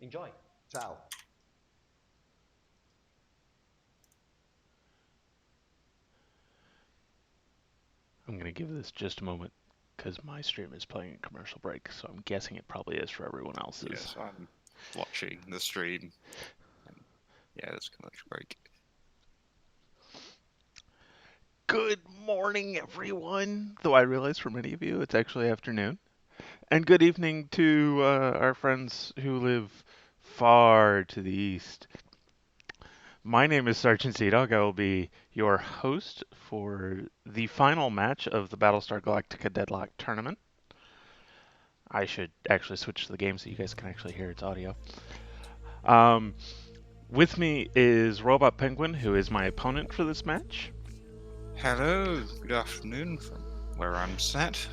Enjoy. Ciao. I'm going to give this just a moment because my stream is playing a commercial break, so I'm guessing it probably is for everyone else's. Yes, I'm watching the stream. Yeah, there's a commercial break. Good morning, everyone! Though I realize for many of you it's actually afternoon. And good evening to our friends who live far to the east. My name is Sergeant Seadog. I will be your host for the final match of the Battlestar Galactica Deadlock Tournament. I should actually switch to the game so you guys can actually hear its audio. With me is Robot Penguin, who is my opponent for this match. Hello, good afternoon from where I'm sat.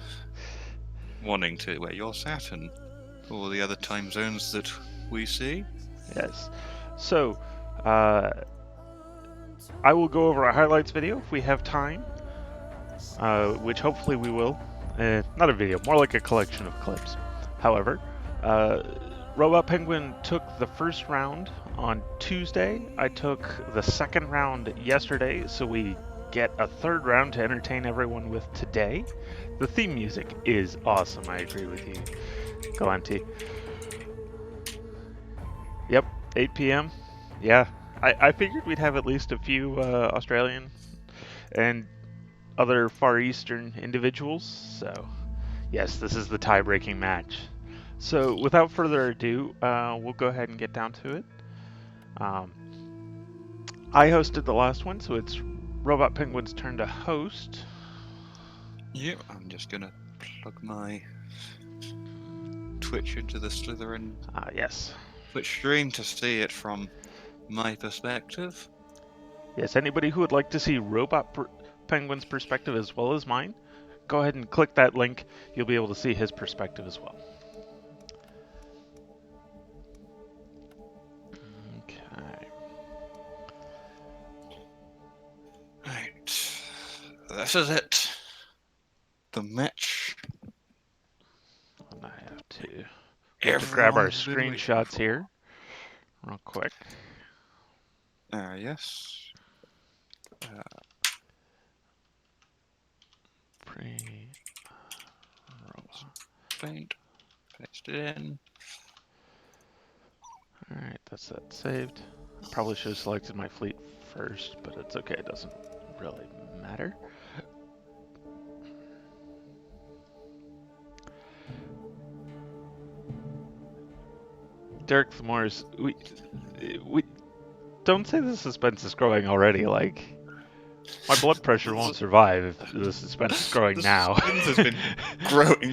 Wanting to where you're sat and all the other time zones that we see. Yes. So, I will go over a highlights video if we have time, which hopefully we will. Not a video, more like a collection of clips. However, Robot Penguin took the first round on Tuesday. I took the second round yesterday, so we get a third round to entertain everyone with today. The theme music is awesome, I agree with you, Galante. Yep, 8 p.m. Yeah, I figured we'd have at least a few Australian and other Far Eastern individuals, so yes, this is the tie-breaking match. So without further ado, we'll go ahead and get down to it. I hosted the last one, so it's Robot Penguin's turn to host. Yep, I'm just gonna plug my Twitch into the Slytherin Yes. Twitch stream to see it from my perspective. Yes, anybody who would like to see Robot Penguin's perspective as well as mine, go ahead and click that link. You'll be able to see his perspective as well. Okay. Right, this is it. The match. And I have to grab our Everyone's been waiting screenshots for. here real quick. Yes. Paint. Paste it in. Alright, that's that saved. Probably should have selected my fleet first, but it's okay, it doesn't really matter. Derek Thmores, we don't say the suspense is growing already, like my blood pressure won't survive if the suspense is growing now. The suspense has been growing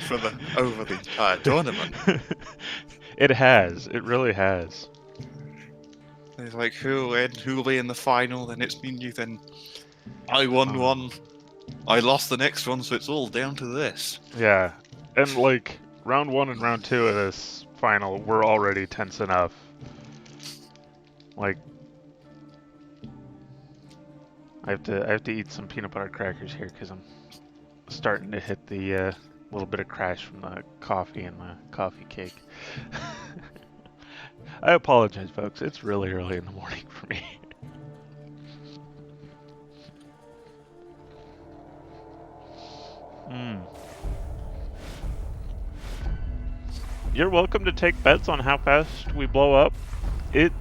over the entire tournament. It has, it really has. It's like who'll be in the final, then it's me and you, then I won one, I lost the next one, so it's all down to this. Yeah, and like round 1 and round 2 of this final were already tense enough. Like I have to eat some peanut butter crackers here because I'm starting to hit the little bit of crash from the coffee and the coffee cake. I apologize, folks. It's really early in the morning for me. You're welcome to take bets on how fast we blow up. It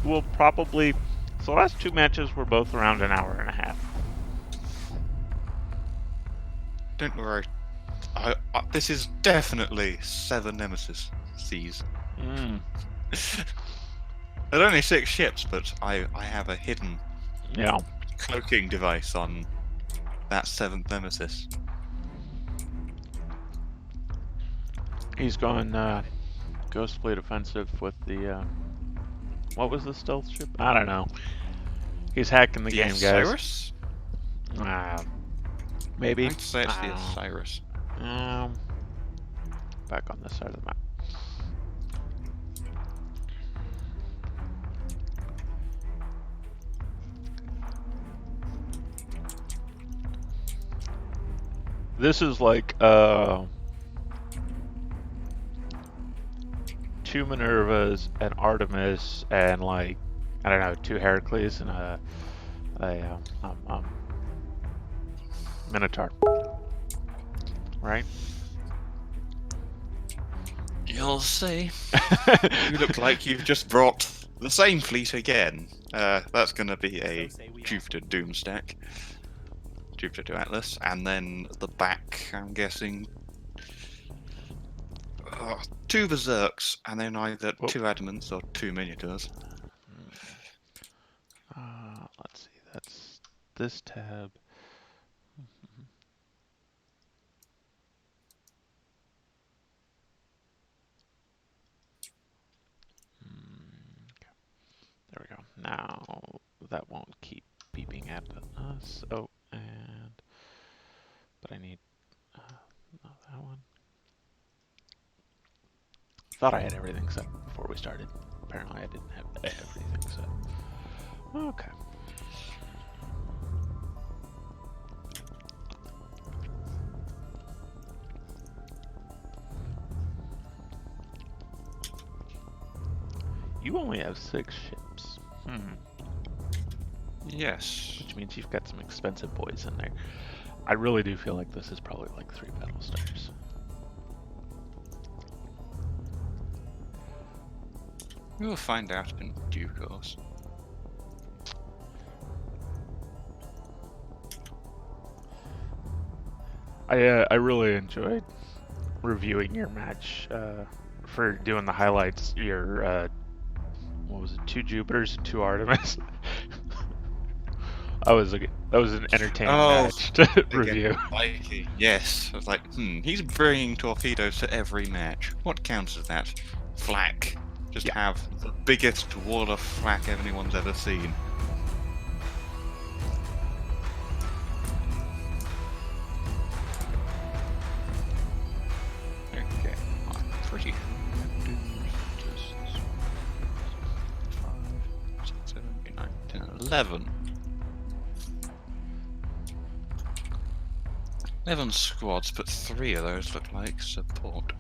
will probably... So the last 2 matches were both around an hour and a half. Don't worry. This is definitely 7 Nemesis Seas. There's only 6 ships, but I have a hidden cloaking device on that 7th Nemesis. He's gone Ghost Fleet offensive with the what was the stealth ship? I don't know. He's hacking the game, Osiris? guys. Maybe. I'd say it's the Osiris. Back on this side of the map. This is like 2 Minervas, an Artemis, and like I don't know, 2 Heracles and a Minotaur. Right? You'll see. You look like you've just brought the same fleet again. That's going to be a Jupiter Doom stack. Jupiter to Atlas. And then the back, I'm guessing, 2 Berserks, and then either Whoa. 2 Adamants or 2 Minotaurs. Let's see. That's this tab. There we go. Now that won't keep beeping at us. Oh, but I need not that one. Thought I had everything set before we started. Apparently I didn't have everything set. Okay. You only have 6 ships. Yes. Which means you've got some expensive boys in there. I really do feel like this is probably like 3 battle stars. We'll find out in due course. I really enjoyed reviewing your match for doing the highlights. Your what was it? 2 Jupiters and 2 Artemis. that was an entertaining match to review. Mikey. Yes. I was like, he's bringing torpedoes to every match. What counts as that? Flak. Just have the biggest wall of flak anyone's ever seen. Okay, I'm pretty. 5, 6, 7, 8, 9, 10, 11. 11 squads, but 3 of those look like support.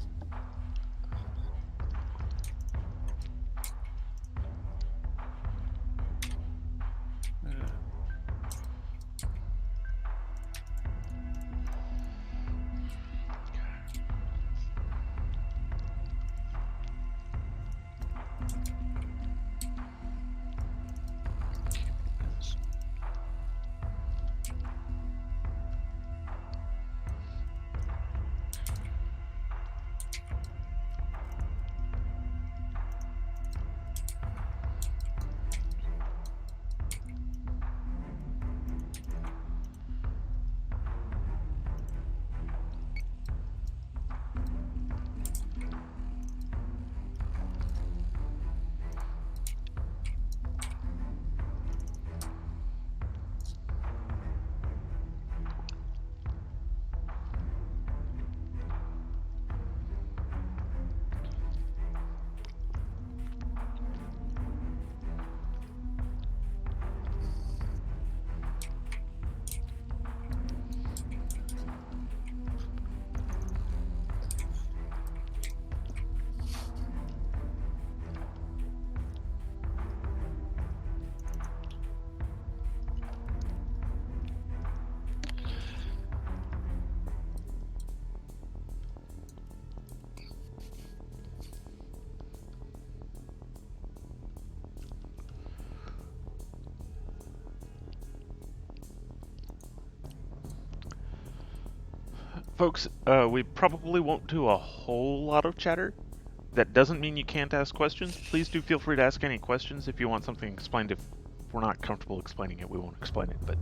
Folks, we probably won't do a whole lot of chatter. That doesn't mean you can't ask questions. Please do feel free to ask any questions if you want something explained. If we're not comfortable explaining it, we won't explain it. But,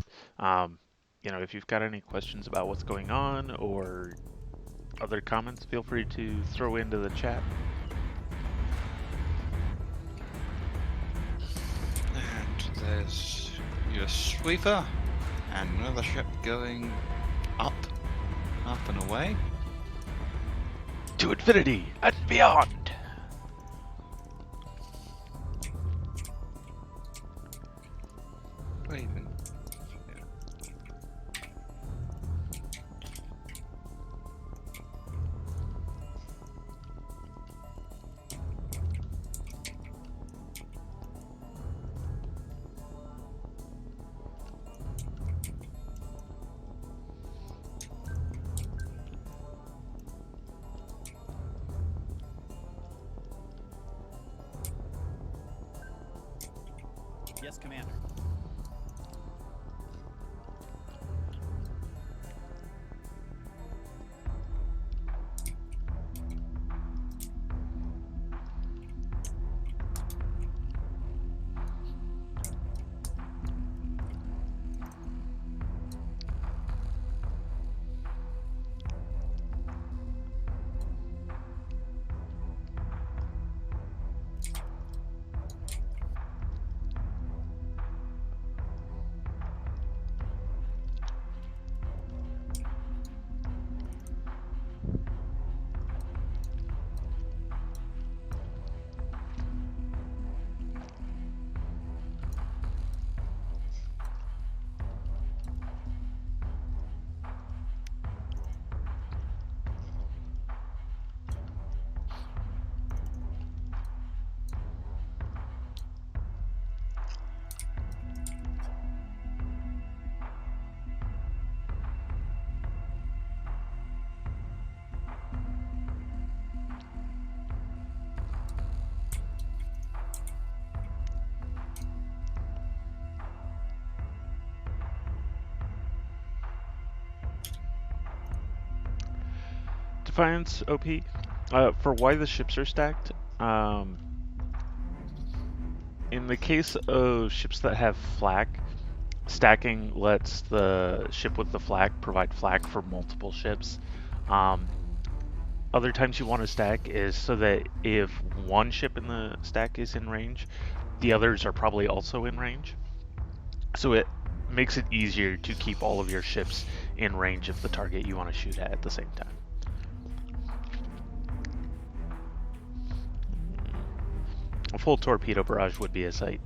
you know, if you've got any questions about what's going on or other comments, feel free to throw into the chat. And there's your sweeper and another ship going up and away. To infinity and beyond! Waving. Yes, Commander. Defiance OP. For why the ships are stacked, in the case of ships that have flak, stacking lets the ship with the flak provide flak for multiple ships. Other times you want to stack is so that if one ship in the stack is in range, the others are probably also in range. So it makes it easier to keep all of your ships in range of the target you want to shoot at the same time. A full torpedo barrage would be a sight,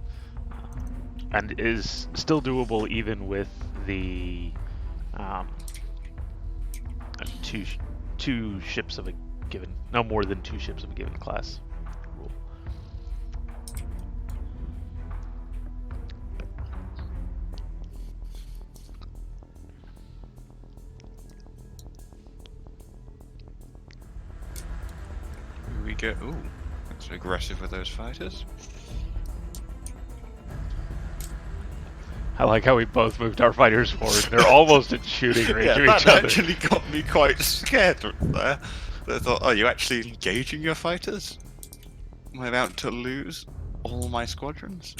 and is still doable even with the two ships of a given, no more than two ships of a given class rule. Here we go. Ooh, that's aggressive with those fighters. I like how we both moved our fighters forward. They're almost in shooting range Yeah, of that each other. actually got me quite scared there. I thought, are you actually engaging your fighters? Am I about to lose all my squadrons?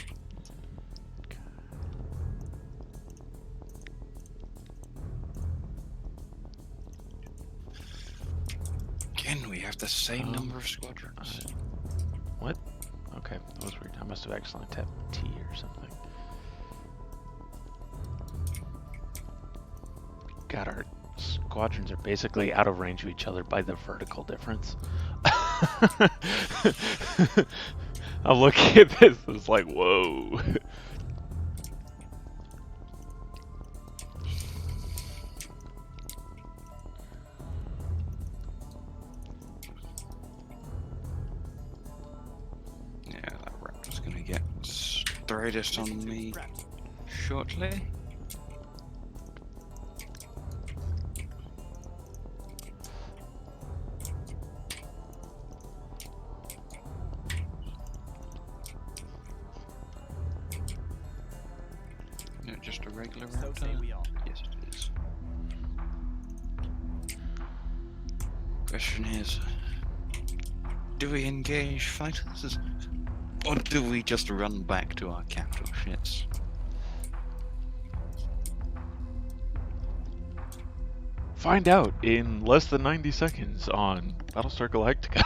Again, we have the same number of squadrons. What? Okay, that was weird. I must have accidentally tapped T or something. God, our squadrons are basically out of range of each other by the vertical difference. I'm looking at this, it's like, whoa. Yeah, that raptor's gonna get straightest on me shortly. No, just a regular raptor. So say we all. Yes, it is. Question is, do we engage fighters, or do we just run back to our capital ships? Find out in less than 90 seconds on Battlestar Galactica.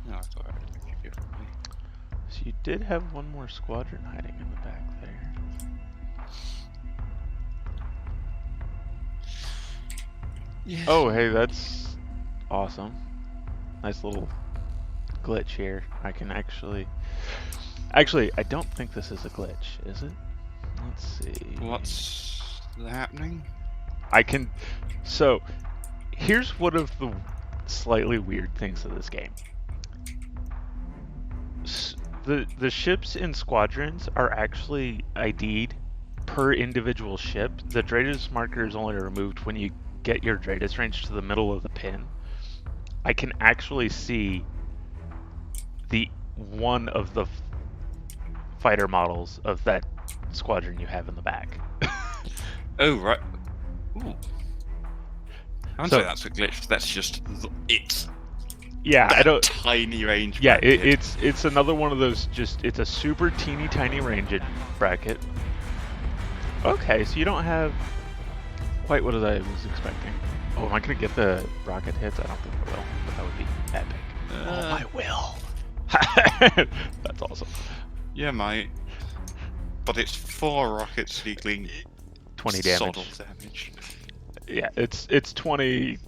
No, I thought I'd make it differently. So you did have one more squadron hiding in the back there. Yes. Oh, hey, that's awesome. Nice little glitch here. I can actually... Actually, I don't think this is a glitch, is it? Let's see. What's happening? I can. So, here's one of the slightly weird things of this game. The ships in squadrons are actually ID'd per individual ship. The Dratus marker is only removed when you get your Dratus range to the middle of the pin. I can actually see the one of the fighter models of that squadron you have in the back. Oh, right. Ooh. I wouldn't So- say that's a glitch. That's just it. Yeah, I That don't. tiny range Yeah, bracket. it's another one of those. It's a super teeny tiny range bracket. Okay, so you don't have quite what I was expecting. Oh, am I gonna get the rocket hits? I don't think I will, but that would be epic. Oh, I will. That's awesome. Yeah, mate. But it's 4 rockets dealing 20 damage. Soddle damage. Yeah, it's 20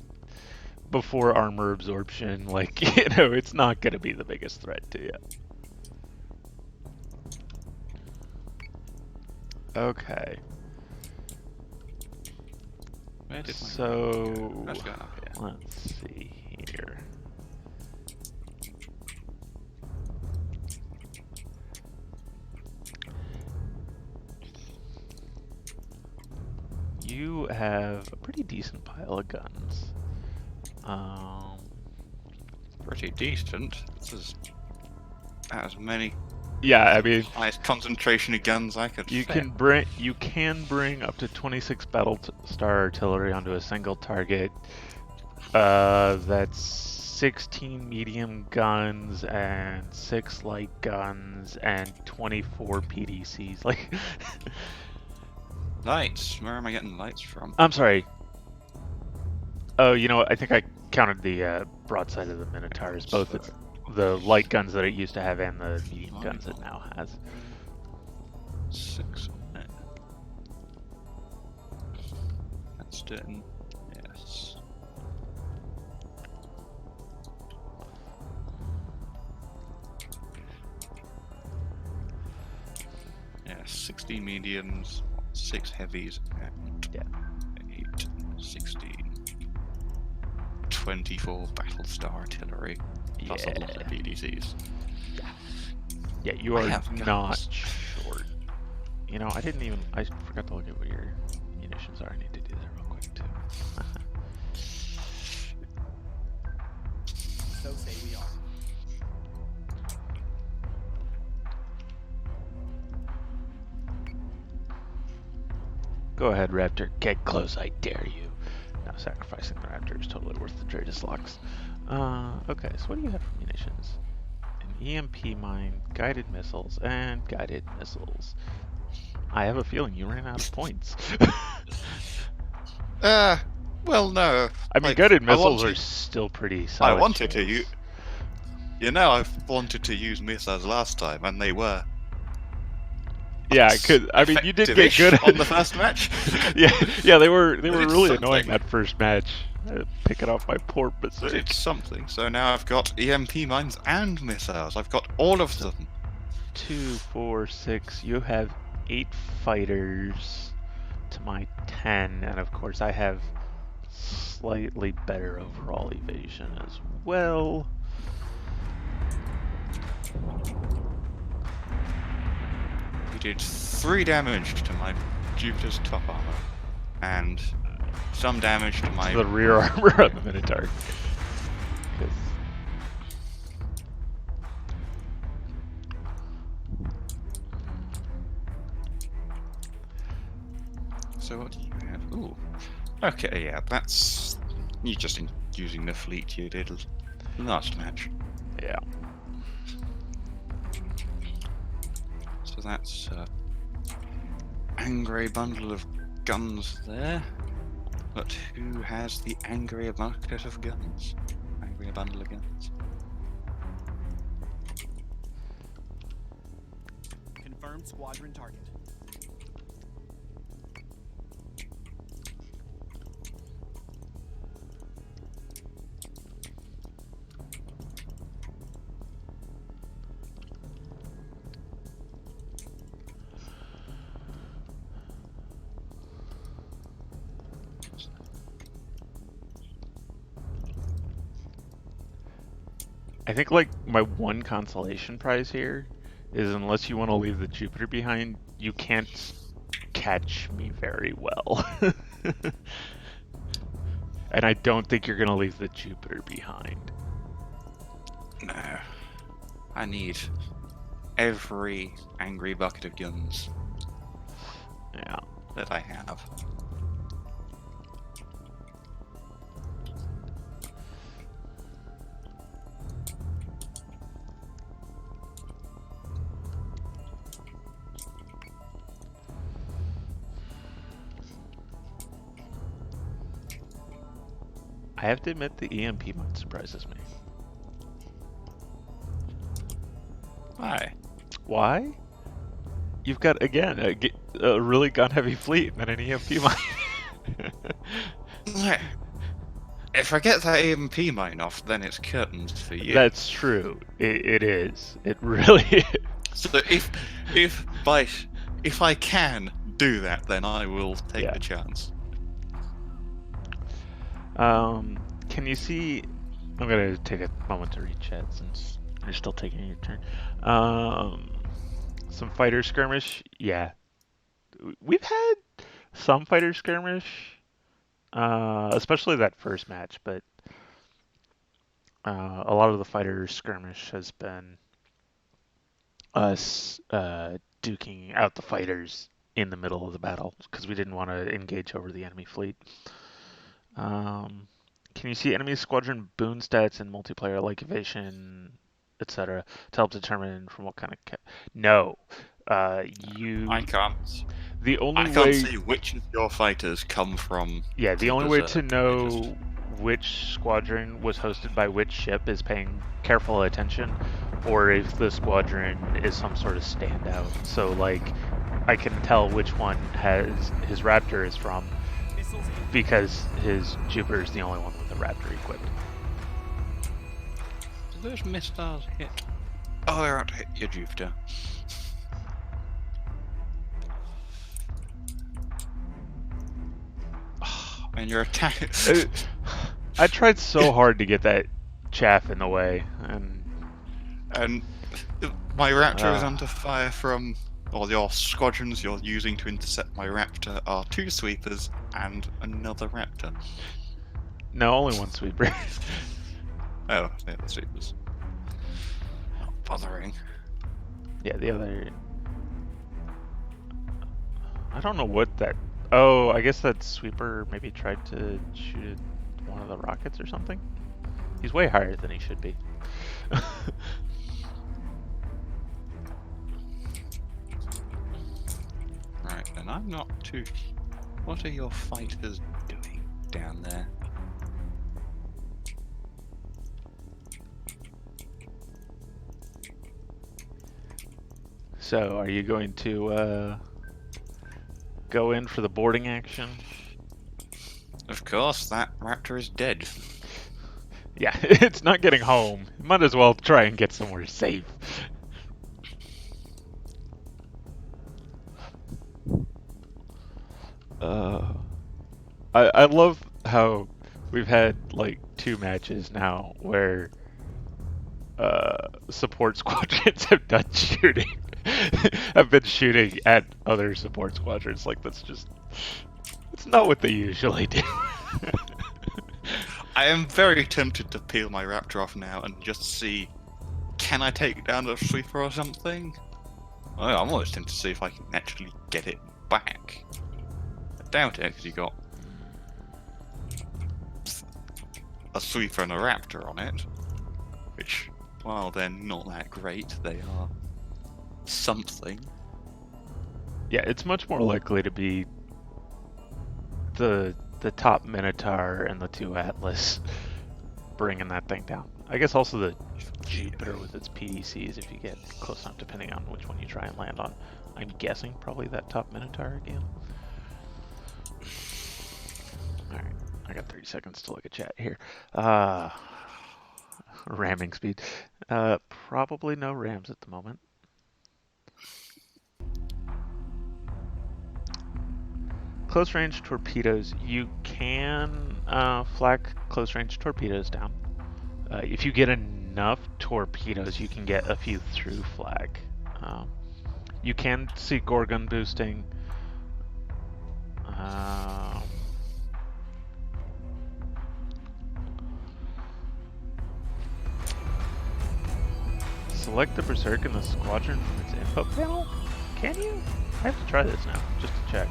before armor absorption. Like, you know, it's not gonna be the biggest threat to you. Okay. Where did my So That's going up here. let's see here. You have a pretty decent pile of guns. Pretty decent. This is about as many Yeah, I mean, highest concentration of guns I could you fit. can bring up to 26 Battlestar artillery onto a single target. That's 16 medium guns and 6 light guns and 24 PDCs. Like, Lights. Where am I getting lights from? I'm sorry. Oh, you know what? I think I counted the broadside of the Minotaurs, both the light guns that it used to have and the medium guns it now has. 6 on there. That's done. Yes. Yeah, 16 mediums, 6 heavies, and Yeah. 8, 16. 24 Battlestar artillery, plus a lot of PDCs. Yeah, you I are have not guns. short. You know, I forgot to look at what your munitions are. I need to do that real quick too. So say we are. Go ahead, Raptor. Get close, I dare you. Now, sacrificing the Raptor is totally worth the Dratus locks. Okay, so what do you have for munitions? An EMP mine, guided missiles, and guided missiles. I have a feeling you ran out of points. Well, no. I mean, Like, guided I missiles are wanted- still pretty solid. I wanted to shots. use. You know, I wanted to use missiles last time, and they were. Yeah, I mean, you did get effective-ish good on the first match. yeah, they were did really annoying something. that first match. Picking off my poor But berserk. it's something. So now I've got EMP mines and missiles. I've got all of them. 2, 4, 6. You have 8 fighters to my 10, and of course I have slightly better overall evasion as well. We did 3 damage to my Jupiter's top armor, and some damage to my. The rear armor on the Minotaur. 'Cause So what do you have? Ooh. Okay, yeah, that's you just using the fleet you did last match. yeah. So that's angry bundle of guns there. But who has the angrier bucket of guns? Angrier bundle of guns. Confirmed squadron target. I think like my one consolation prize here is unless you want to leave the Jupiter behind, you can't catch me very well. And I don't think you're gonna leave the Jupiter behind. No. I need every angry bucket of guns Yeah. that I have. I have to admit the EMP mode surprises me. Why? Why? You've got, again, a really gun-heavy fleet and then an EMP mine. If I get that EMP mine off, then it's curtains for you. That's true. It is. It really is. So if I can do that, then I will take Yeah. the chance. Can you see? I'm gonna take a moment to read chat since you're still taking your turn. Some fighter skirmish. Yeah, we've had some fighter skirmish, especially that first match, but a lot of the fighter skirmish has been us duking out the fighters in the middle of the battle because we didn't want to engage over the enemy fleet. Can you see enemy squadron boon stats in multiplayer like evasion, etc. to help determine from what kind of No. You. I can't. The only I can't way. see which of your fighters come from. Yeah, the only way to Berserk. know which squadron was hosted by which ship is paying careful attention, or if the squadron is some sort of standout. So, like, I can tell which one his Raptor is from Missiles in. because his Jupiter is the only one with a Raptor equipped. Do those missiles hit? Oh, they're out to hit your Jupiter. And your attack. I tried so hard to get that chaff in the way, and And my Raptor is under fire from, or your squadrons you're using to intercept my Raptor are 2 sweepers and another Raptor. no, only one sweeper. Oh, yeah, the sweepers. Not bothering. Yeah, the other. I don't know what that. Oh, I guess that sweeper maybe tried to shoot at one of the rockets or something. He's way higher than he should be. Right, and I'm not too. What are your fighters doing down there? So, are you going to go in for the boarding action? Of course, that Raptor is dead. Yeah, it's not getting home. Might as well try and get somewhere safe. I love how we've had like 2 matches now where support squadrons have done shooting, have been shooting at other support squadrons. Like it's not what they usually do. I am very tempted to peel my Raptor off now and just see, can I take down a sweeper or something? Well, I'm always tempted to see if I can actually get it back. I doubt it, because you got a sweeper and a Raptor on it, which, while they're not that great, they are something. Yeah, it's much more likely to be the top Minotaur and the 2 Atlas bringing that thing down. I guess also the Jupiter with its PDCs if you get close enough, depending on which one you try and land on. I'm guessing probably that top Minotaur again. Alright, I got 30 seconds to look at chat here. Ramming speed. Probably no rams at the moment. Close range torpedoes. You can flak close range torpedoes down. If you get enough enough torpedoes, you can get a few through flag. You can see Gorgon boosting. Select the Berserk in the squadron from its info panel? Can you? I have to try this now, just to check.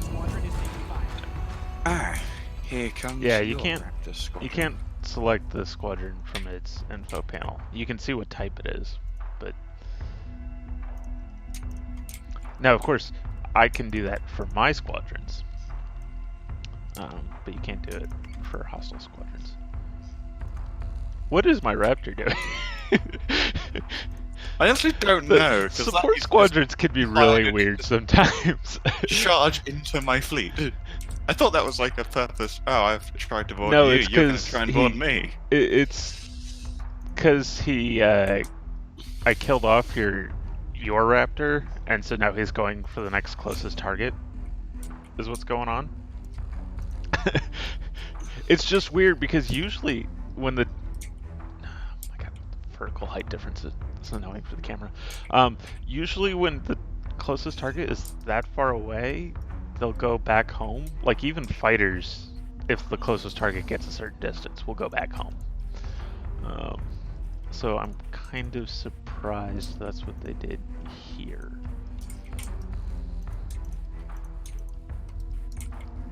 Squadron is taking fire. Ah, here comes Yeah, you your can't. Raptor squadron. You can't select the squadron from its info panel. You can see what type it is, but now, of course, I can do that for my squadrons, but you can't do it for hostile squadrons. What is my Raptor doing? I honestly don't know. 'Cause Support that squadrons can be really decided weird to sometimes. charge into my fleet. I thought that was like a purpose. Oh, I've tried to board No, you. it's You're going to 'cause try and he- board me. It's because I killed off your Raptor, and so now he's going for the next closest target. Is what's going on. It's just weird because usually when the my God, vertical height difference is annoying for the camera. Usually when the closest target is that far away, they'll go back home. Like even fighters, if the closest target gets a certain distance, will go back home. So I'm kind of surprised that's what they did here.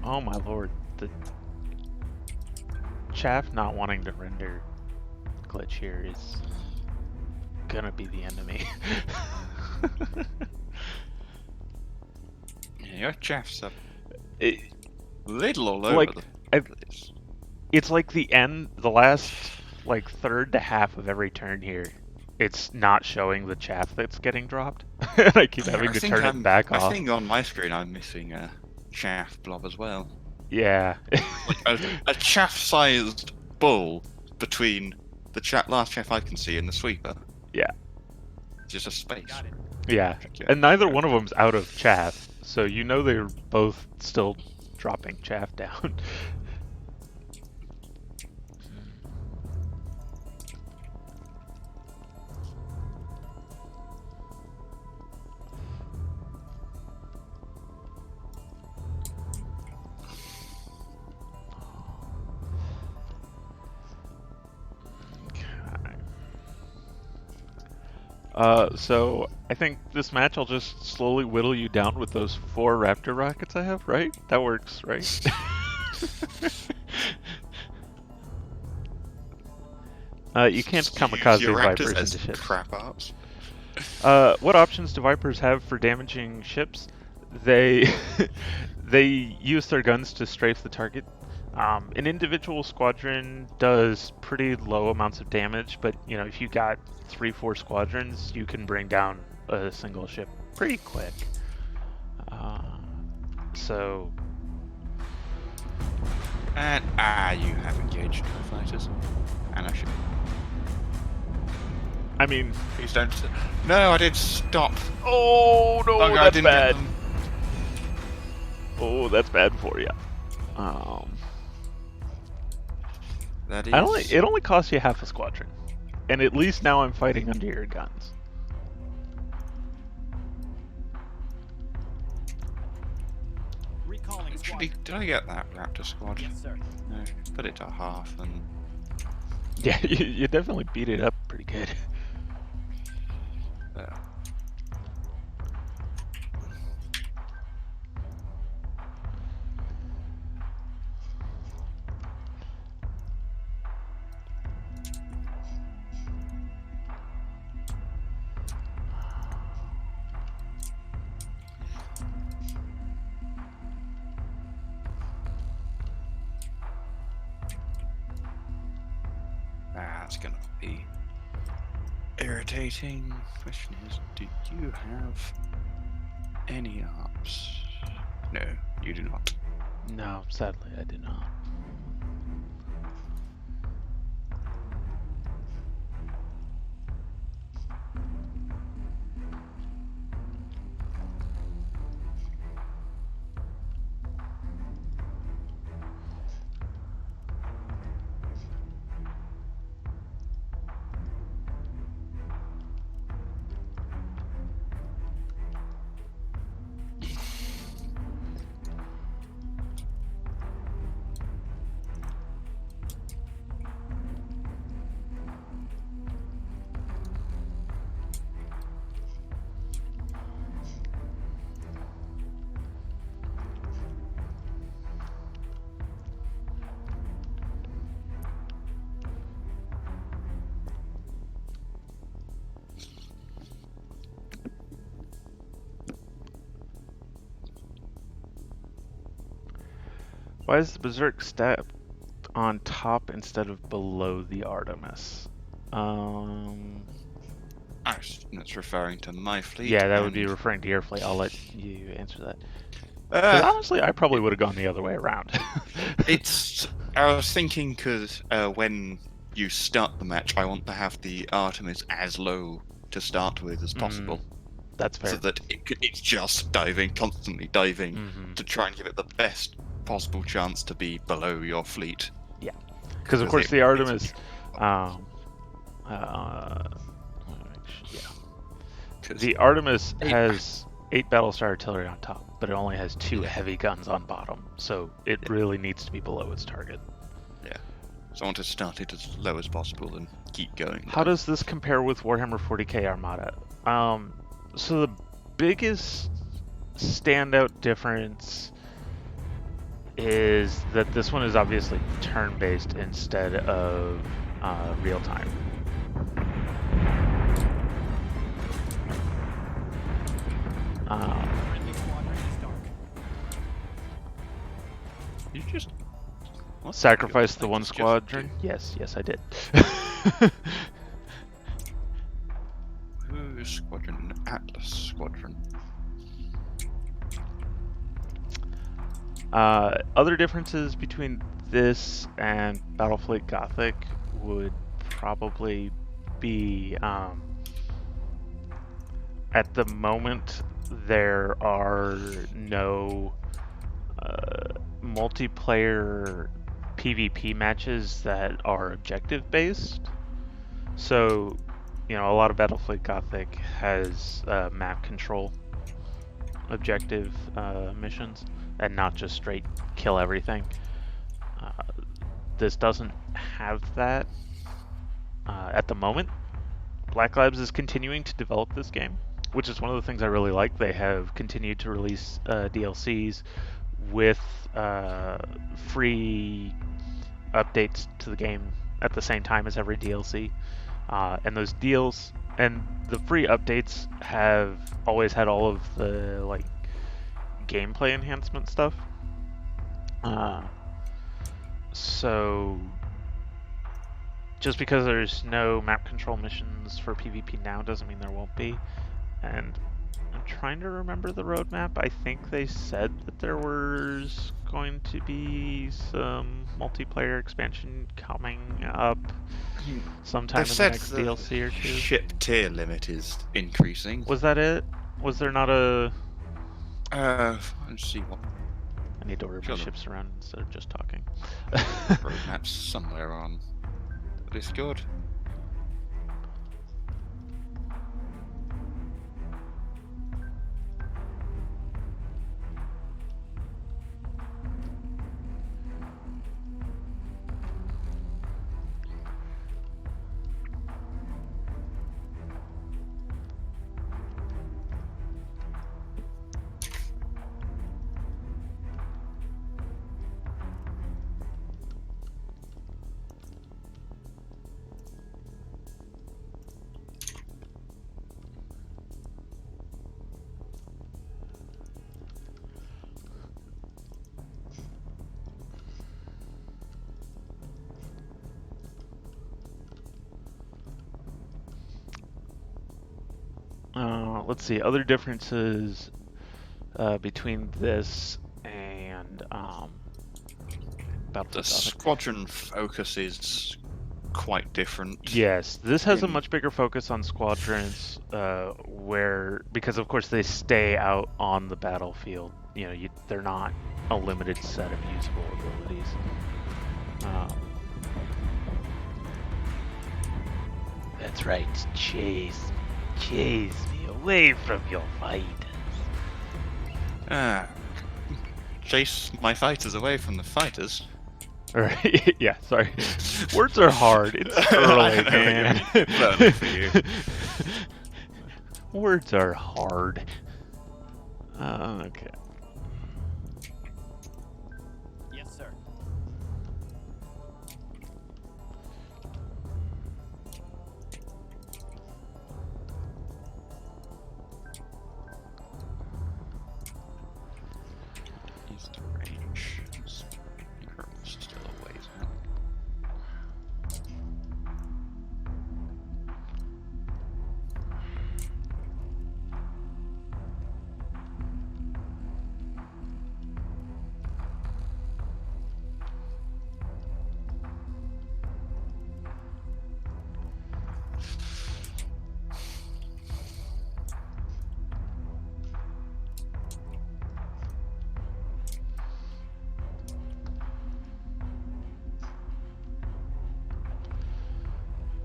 Oh my lord, the chaff not wanting to render glitch here is gonna be the enemy. Yeah, your chaff's a It, little all over like, the place. it's like the last like third to half of every turn here. It's not showing the chaff that's getting dropped, and I keep having to turn it back off. I think on my screen I'm missing a chaff blob as well. Yeah. Like a chaff-sized bull between the last chaff I can see and the sweeper. Yeah. Just a space. Got it. Yeah. And neither one of them's out of chaff, so you know they're both still dropping chaff down. So I think this match I'll just slowly whittle you down with those 4 Raptor rockets I have, right? That works, right? You can't kamikaze Your Vipers Raptors as into ships. crap arts. What options do Vipers have for damaging ships? They they use their guns to strafe the target. An individual squadron does pretty low amounts of damage, but you know if you got 3-4 squadrons, you can bring down a single ship pretty quick. So And you have engaged no fighters. And I should. I mean, Please don't. No, I did stop. oh no, I that's didn't get bad. them. Oh, that's bad for you. That is. It only costs you half a squadron, and at least now I'm fighting under your guns. Recalling Actually, squadron. did I get that Raptor squad? Yes, sir. No, put it to half and. Yeah, you definitely beat it up pretty good. That's gonna be irritating. Question is, do you have any ops? No, you do not. No, sadly I did not. Why is the Berserk step on top instead of below the Artemis? That's referring to my fleet. Yeah, that would be and, referring to your fleet. I'll let you answer that. Because honestly, I probably would have gone the other way around. I was thinking because when you start the match, I want to have the Artemis as low to start with as possible. That's fair. So that it's just diving, constantly diving, Mhm. to try and give it the best possible chance to be below your fleet. Yeah, because of course the Artemis, yeah, the Artemis has 8 battlestar artillery on top, but it only has 2 heavy guns on bottom, so it really needs to be below its target. Yeah, so I want to start it as low as possible and keep going. How does this compare with Warhammer 40k Armada? So the biggest standout difference is that this one is obviously turn-based instead of real-time. Friendly squadron is dark. You just Sacrifice the one squadron? Yes, I did. Squadron, Atlas Squadron. Other differences between this and Battlefleet Gothic would probably be, at the moment, there are no multiplayer PvP matches that are objective based. So, you know, a lot of Battlefleet Gothic has map control objective missions and not just straight kill everything. This doesn't have that at the moment. Black Labs is continuing to develop this game, which is one of the things I really like. They have continued to release DLCs with free updates to the game at the same time as every DLC. And those deals and the free updates have always had all of the like gameplay enhancement stuff. So just because there's no map control missions for PvP now doesn't mean there won't be. And I'm trying to remember the roadmap. I think they said that there was going to be some multiplayer expansion coming up sometime in the next DLC or 2. Ship tier limit is increasing. Was that it? Was there not a... Let's see what I need to order my ships around instead of just talking. roadmap's somewhere on Discord. Let's see, other differences between this and Battlefield The Gothic. squadron focus is quite different. Yes, this has a much bigger focus on squadrons, because of course they stay out on the battlefield. You know, they're not a limited set of usable abilities. That's right, chase me away from your fighters. Chase my fighters away from the fighters. Right? Yeah, sorry. Words are hard. It's early, man. Learning for you. Words are hard. Okay. Yes, sir. East range.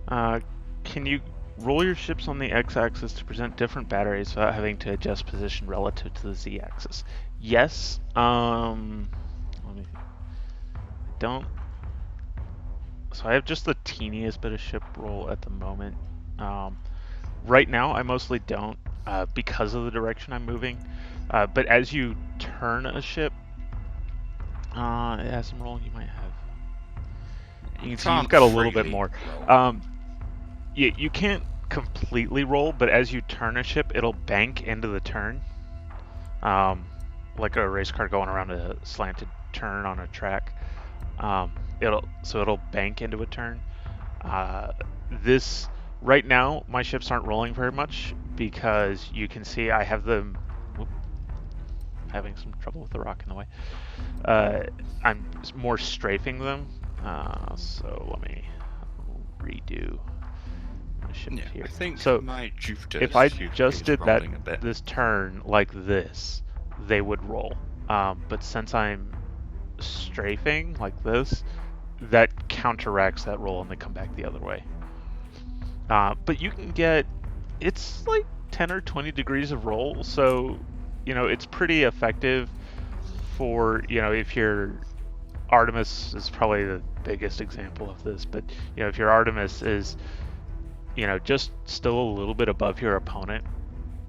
Can you roll your ships on the x-axis to present different batteries without having to adjust position relative to the z-axis? Yes. Let me. Don't. So I have just the teeniest bit of ship roll at the moment. Right now, I mostly don't because of the direction I'm moving. But as you turn a ship, it has some roll you might have. You can see you've got a little bit more. You can't completely roll, but as you turn a ship, it'll bank into the turn. Like a race car going around a slanted turn on a track. It'll bank into a turn. This right now, my ships aren't rolling very much because you can see I have them. Whoop, having some trouble with the rock in the way. I'm more strafing them. So let me redo my ship here. I think so my Jupiter. if I just did that this turn like this, they would roll. But since I'm strafing like this, that counteracts that roll and they come back the other way. But you can get, it's like 10 or 20 degrees of roll, so it's pretty effective for if your Artemis is probably the biggest example of this, but if your Artemis is just still a little bit above your opponent,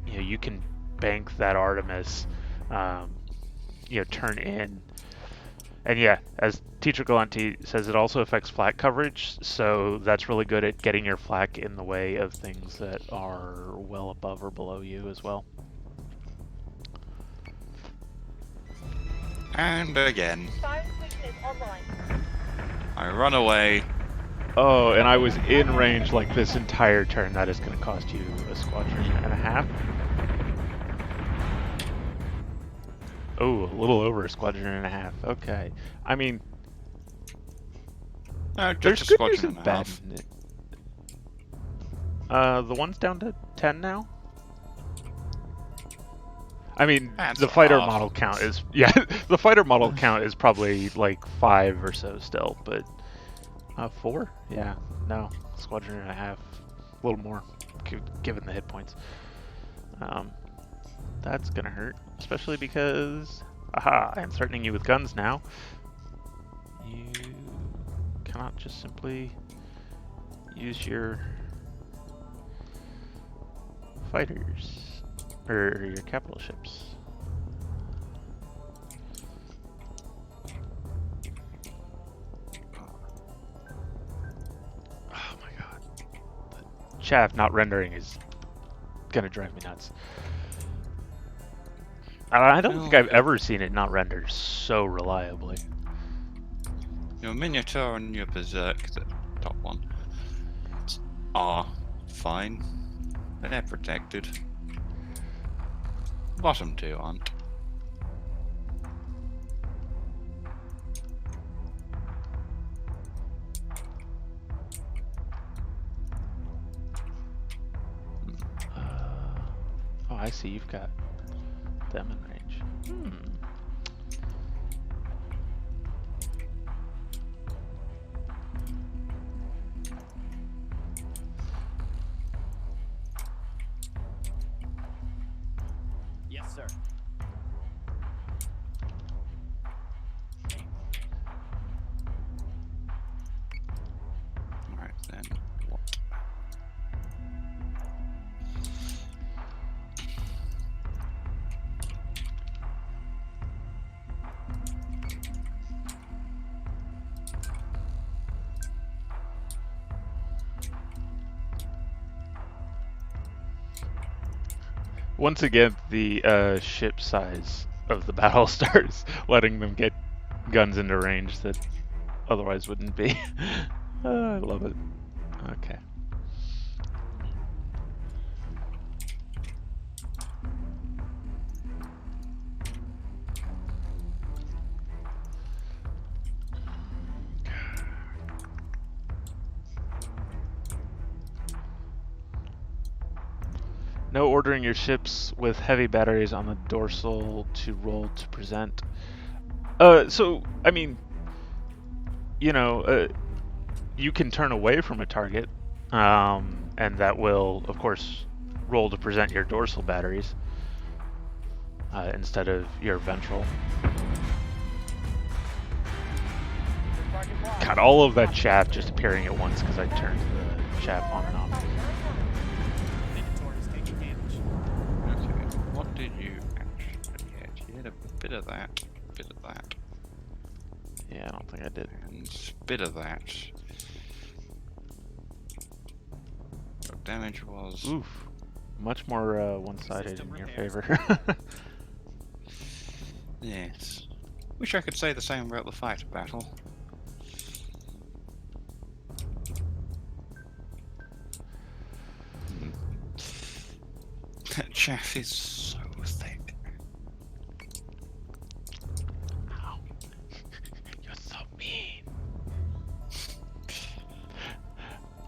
you can bank that Artemis, turn in. And yeah, as Teacher Galante says, it also affects flak coverage, so that's really good at getting your flak in the way of things that are well above or below you as well. And again, I run away. Oh, and I was in range like this entire turn. That is going to cost you a squadron and a half. Oh, a little over a squadron and a half. Okay. I mean, there's good news and bad in it. The one's down to 10 now? I mean, the fighter model count is... Yeah, the fighter model count is probably like 5 or so still, but... 4? Yeah, no. Squadron and a half. A little more, given the hit points. That's gonna hurt, especially because, aha, I am threatening you with guns now. You cannot just simply use your fighters, or your capital ships. Oh my god. The chaff not rendering is gonna drive me nuts. I don't think I've ever seen it not render so reliably. Your Minotaur and your Berserk, the top one, are fine. They're protected. Bottom two aren't. Oh, I see. You've got them in range. Yes, sir. Alright then, what? Once again, the ship size of the battle starts letting them get guns into range that otherwise wouldn't be. I love it. Okay. No ordering your ships with heavy batteries on the dorsal to roll to present. So, I mean, you can turn away from a target and that will, of course, roll to present your dorsal batteries instead of your ventral. God, all of that chaff just appearing at once because I turned the chaff on and off. Okay, what did you actually hit? You hit a bit of that, bit of that, Yeah, I don't think I did. and a bit of that. Your damage was... Oof. Much more one-sided in your favor. Yes. Wish I could say the same about the fighter battle. That chaff is so thick. Ow. You're so mean.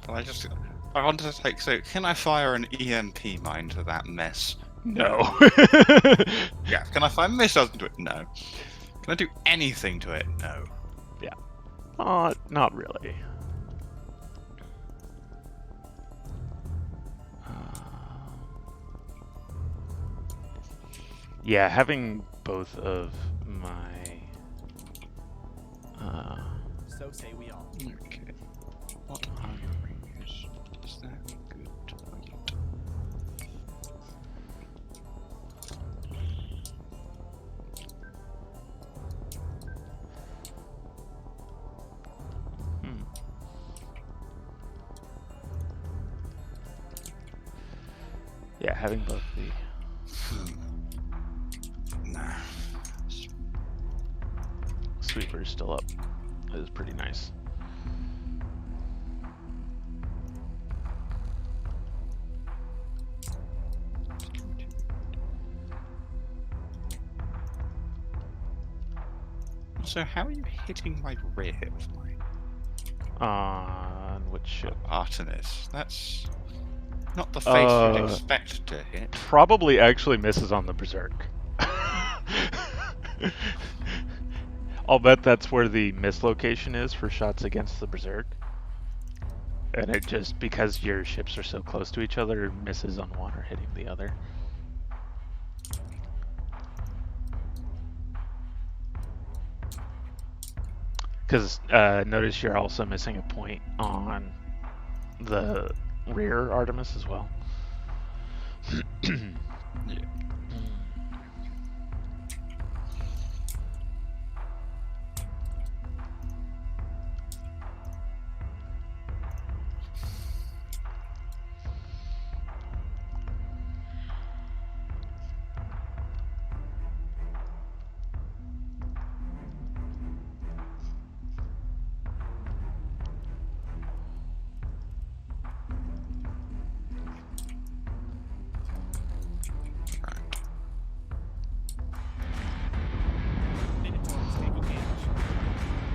Well, I wanted to take... So, can I fire an EMP mine to that mess? No. Yeah. Can I fire missiles into it? No. Can I do anything to it? No. Not really. Yeah, having both of my So say we all. Okay. What are your ranges? Is that good target? yeah, having both the Nah. sweepers still up is pretty nice. So how are you hitting my rear with mine? On which ship? Artemis. That's not the face you'd expect to hit. Probably actually misses on the Berserk. I'll bet that's where the miss location is for shots against the Berserk. And it just, because your ships are so close to each other, misses on one or hitting the other. Because notice you're also missing a point on the rear Artemis as well. Yeah.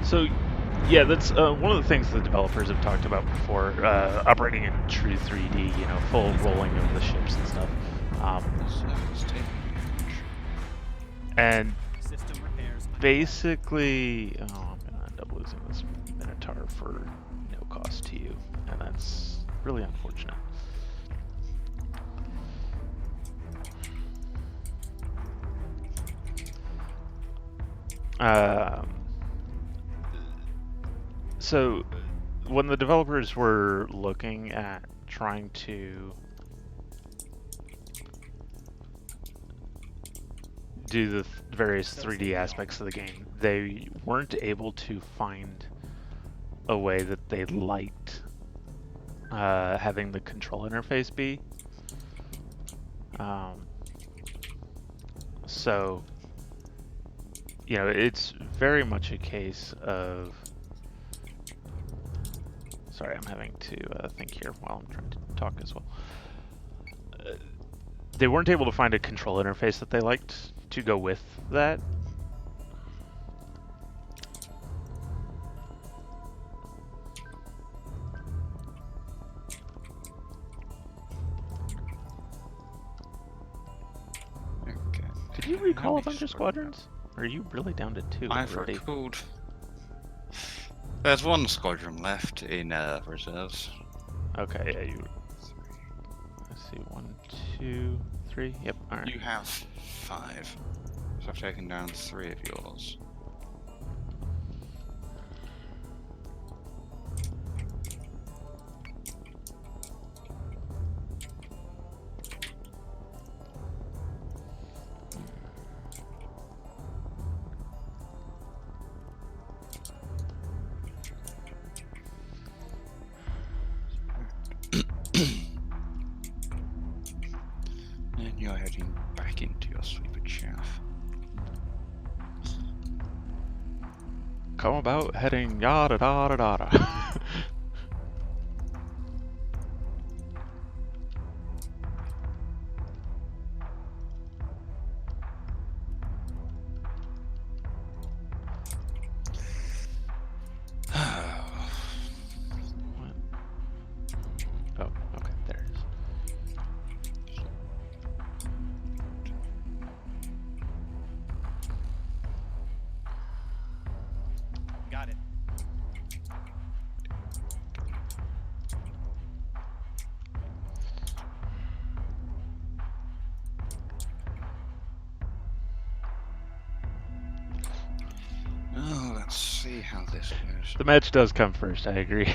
So, yeah, that's one of the things the developers have talked about before, operating in true 3D, you know, full rolling of the ships and stuff. And System repairs. basically, I'm going to end up losing this Minotaur for no cost to you, and that's really unfortunate. So, when the developers were looking at trying to do the various 3D aspects of the game, they weren't able to find a way that they liked having the control interface be. So, you know, it's very much a case of... Sorry, I'm having to think here while I'm trying to talk as well. They weren't able to find a control interface that they liked to go with that. Okay. Did you recall a bunch of squadrons? Or are you really down to 2 I've already? recalled. There's one squadron left in reserves. Okay, yeah, you. Let's see, 1, 2, 3. Yep. All right. You have 5. So I've taken down 3 of yours. And you're heading back into your sweeper chaff. Come about heading yada da da da da. Oh, okay, there it is. Got it. Oh, let's see how this goes. The match does come first, I agree.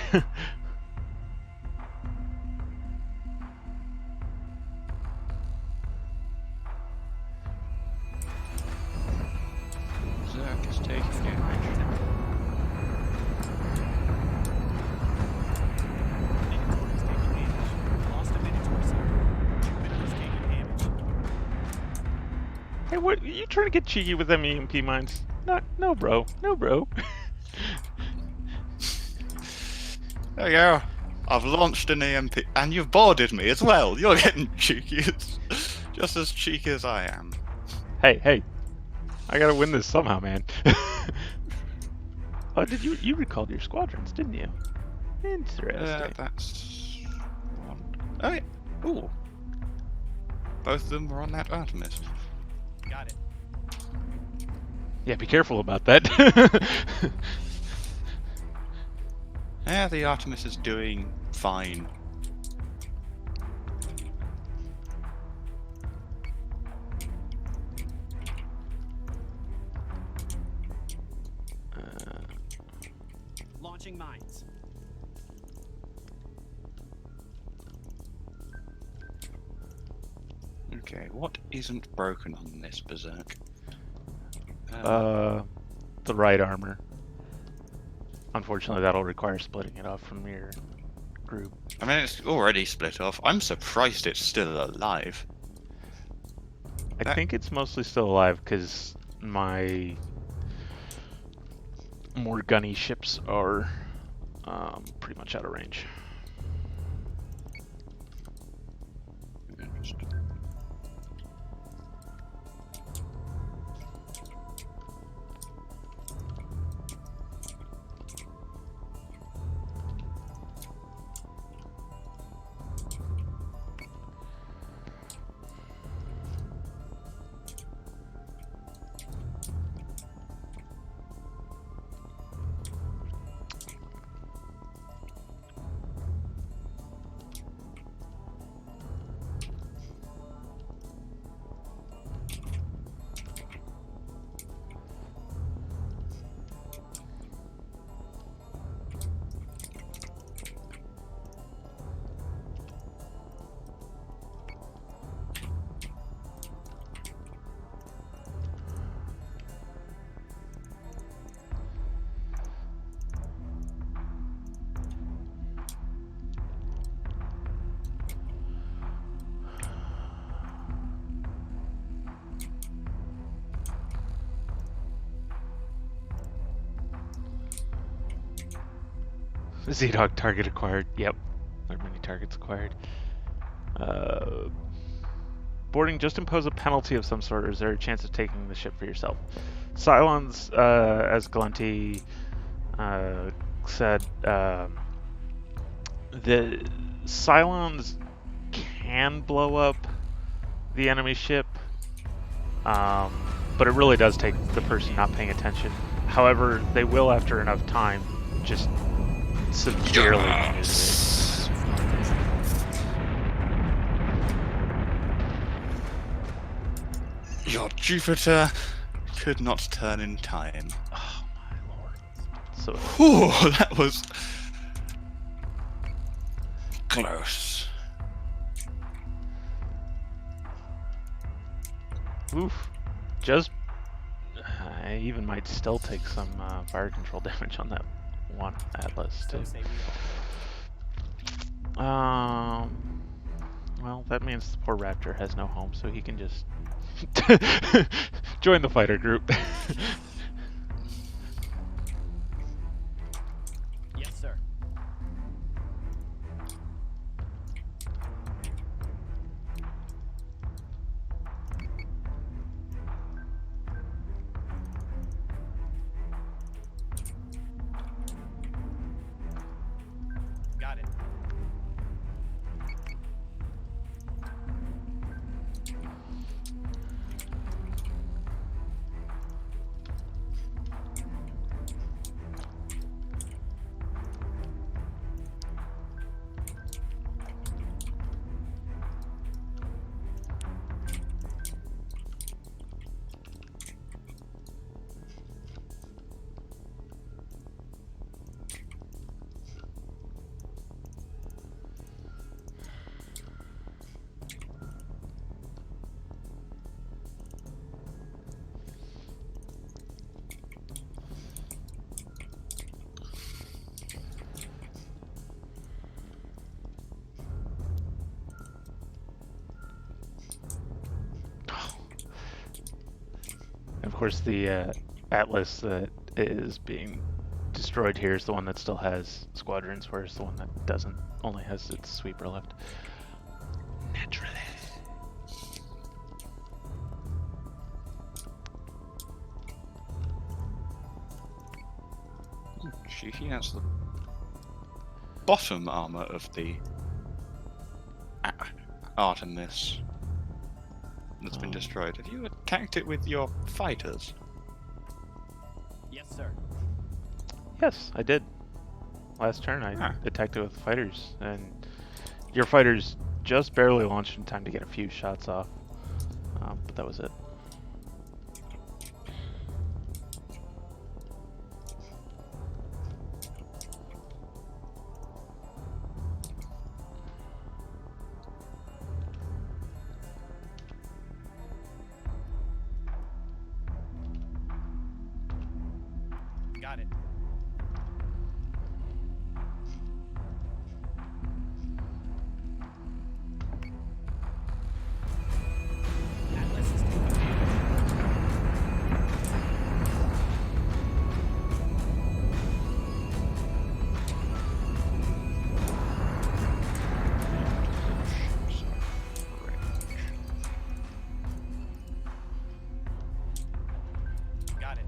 Zerk is taking damage. Minotaur's taking damage. Lost a Minotaur, sir. Jupiter's taking damage. Hey, what? You trying to get cheeky with them EMP mines? No, bro. No, bro. There you go. I've launched an EMP, and you've boarded me as well. You're getting cheeky, just as cheeky as I am. Hey. I gotta win this somehow, man. Oh, did you recalled your squadrons, didn't you? Interesting. That's one. Oh yeah. Ooh. Both of them were on that Artemis. Got it. Yeah, be careful about that. Yeah, the Artemis is doing fine. Launching mines. Okay, what isn't broken on this Berserk? The right armor. Unfortunately, that'll require splitting it off from your group. I mean, it's already split off. I'm surprised it's still alive. I think it's mostly still alive because my more gunny ships are pretty much out of range. Z-Dog target acquired. Yep. There are many targets acquired. Boarding, just impose a penalty of some sort, or is there a chance of taking the ship for yourself? Cylons, as Galenti said, the Cylons can blow up the enemy ship, but it really does take the person not paying attention. However, they will, after enough time, just severely use it. Your Jupiter could not turn in time. Oh my lord. So Whew, that was close. oof. Just I even might still take some fire control damage on that one Atlas too. So say we all. Well, that means the poor Raptor has no home, so he can just join the fighter group. Yes, sir. Got it. Of course, the Atlas that is being destroyed here is the one that still has squadrons, whereas the one that doesn't only has its sweeper left. Naturally. She has the bottom armor of the Artemis that's been destroyed. Have you attacked it with your fighters? Yes, sir. Yes, I did. Last turn, I Ah. attacked it with fighters, and your fighters just barely launched in time to get a few shots off. But that was it. Got it. Atlas is taking got it.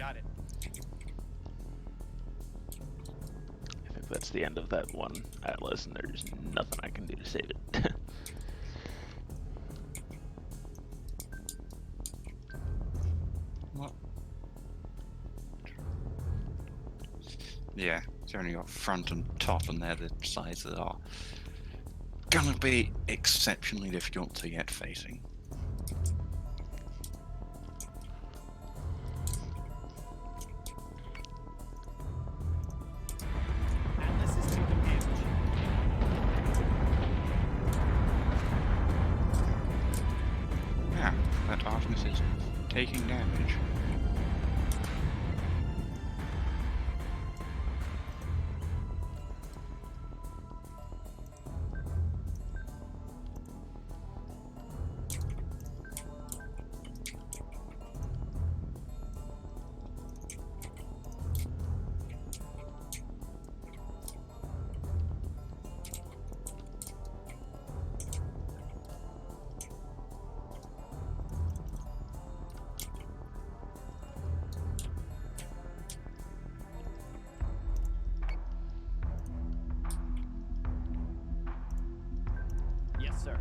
Got it. I think that's the end of that one atlas, and there's nothing I can do to save it. What? Yeah, it's only got front and top, and they're the sides that are gonna be exceptionally difficult to get facing. Atlas is taking damage. Yeah, that Artemis is taking damage. Yes, sir.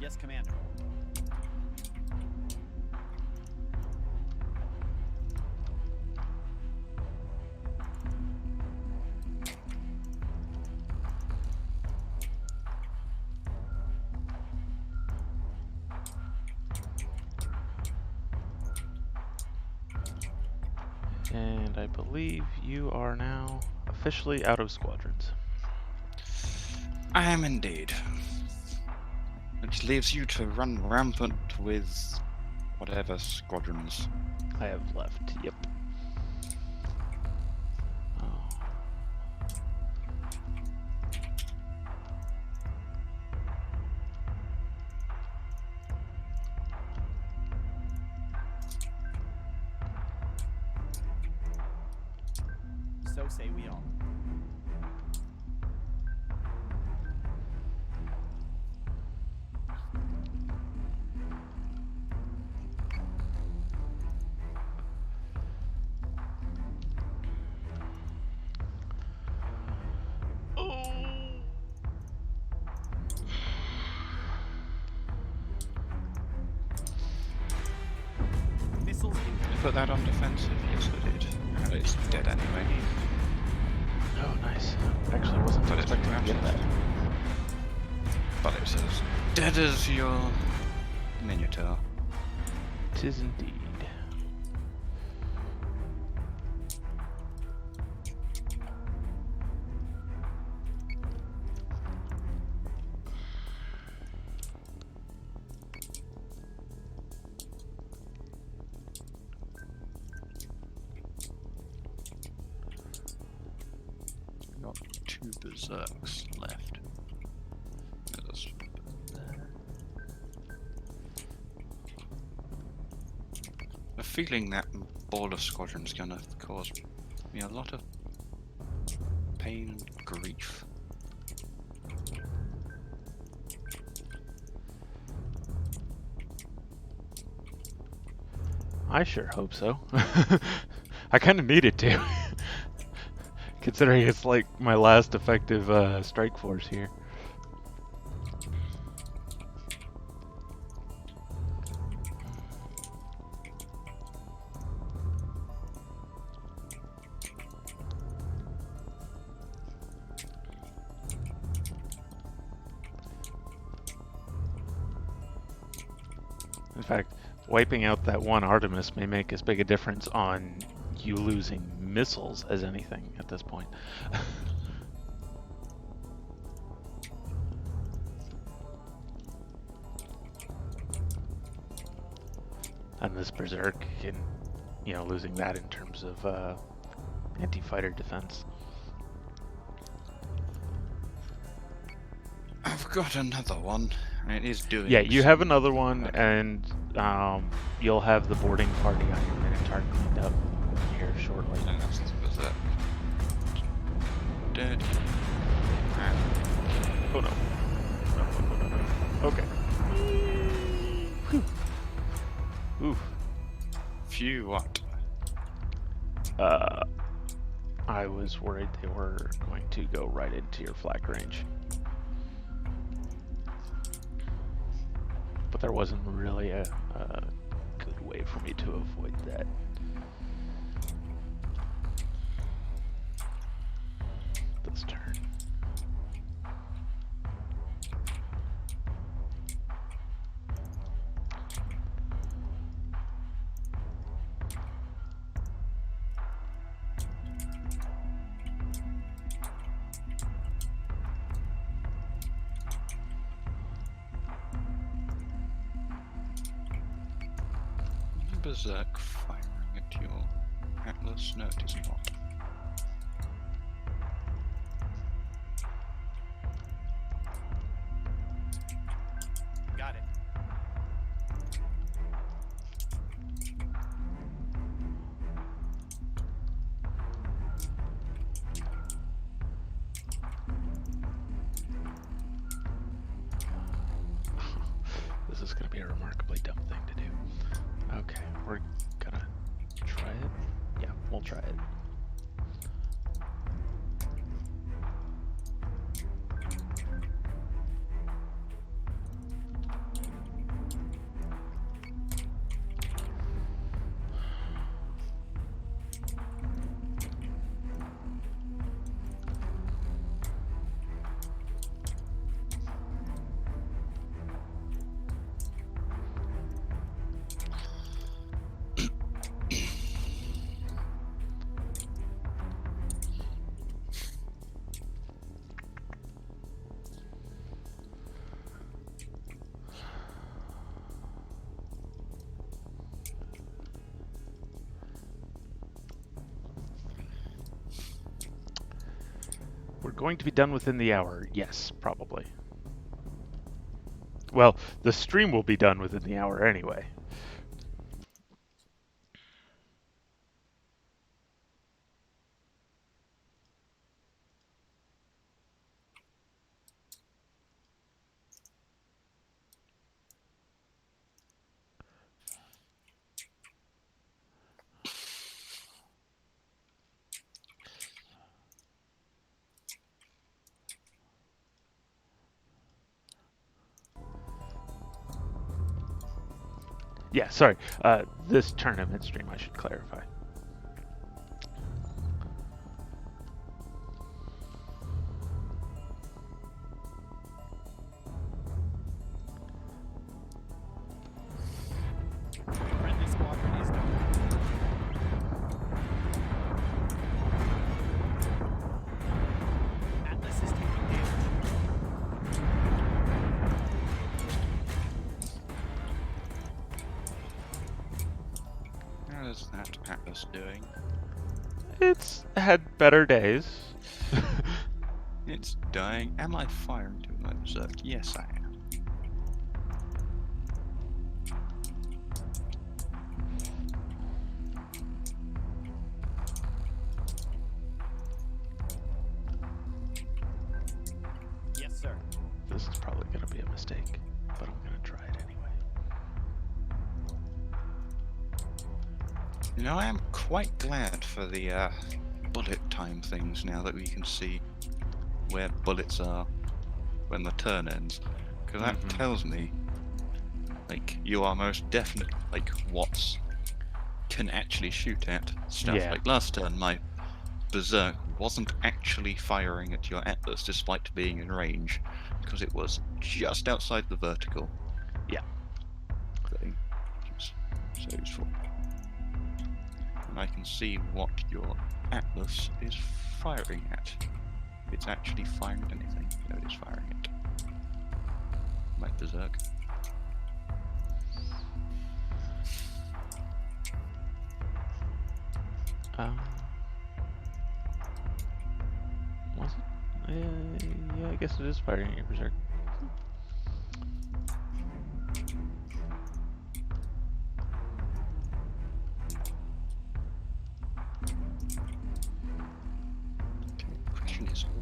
Yes, Commander. And I believe you are now officially out of squadrons. I am indeed. Which leaves you to run rampant with whatever squadrons. I have left, yep. Oh. So say we all. Missiles Did incoming. you put that on defensive? Yes, I did. And it's dead anyway. Oh, nice. Actually, wasn't But it's expecting to get that. But it's as dead as your minotaur. Tis indeed. Got 2 berserks left. There's there. A feeling that ball of squadron's gonna cause me a lot of pain and grief. I sure hope so. I kind of needed to. Considering it's like my last effective strike force here. In fact, wiping out that one Artemis may make as big a difference on you losing missiles as anything at this point. And this Berserk, and losing that in terms of anti-fighter defense. I've got another one, It is doing. Yeah, you have some another one, work. and you'll have the boarding party on your Minotaur cleaned up here shortly. And that's was that. Dead. And Oh no. No. Okay. Whew. Oof. phew, what? I was worried they were going to go right into your flak range. But there wasn't really a good way for me to avoid that. This turn. Berserk firing at your Atlas? No, it is not. Got it. This is going to be a remarkably dumb thing to do. Okay, we're gonna try it. Yeah, we'll try it. We're going to be done within the hour. Yes, probably. Well, the stream will be done within the hour anyway. Yeah, sorry. This tournament stream, I should clarify. Friendly squadron is done. Atlas is taking damage. How is that Atlas doing? It's had better days. It's dying. Am I firing to my Berserk? Yes, I am. Yes, sir. This is probably going to be a mistake, but I'm going to try it anyway. You know, I am quite glad for the bullet time things now that we can see where bullets are when the turn ends, because that tells me, like, you are most definitely like what can actually shoot at stuff. Yeah. Like last turn, my Berserk wasn't actually firing at your Atlas despite being in range, because it was just outside the vertical. Yeah. Thing. So useful. And I can see what your Atlas is firing at. If it's actually firing at anything. No, it is firing at my Berserk. Was it? Yeah, I guess it is firing at your Berserk.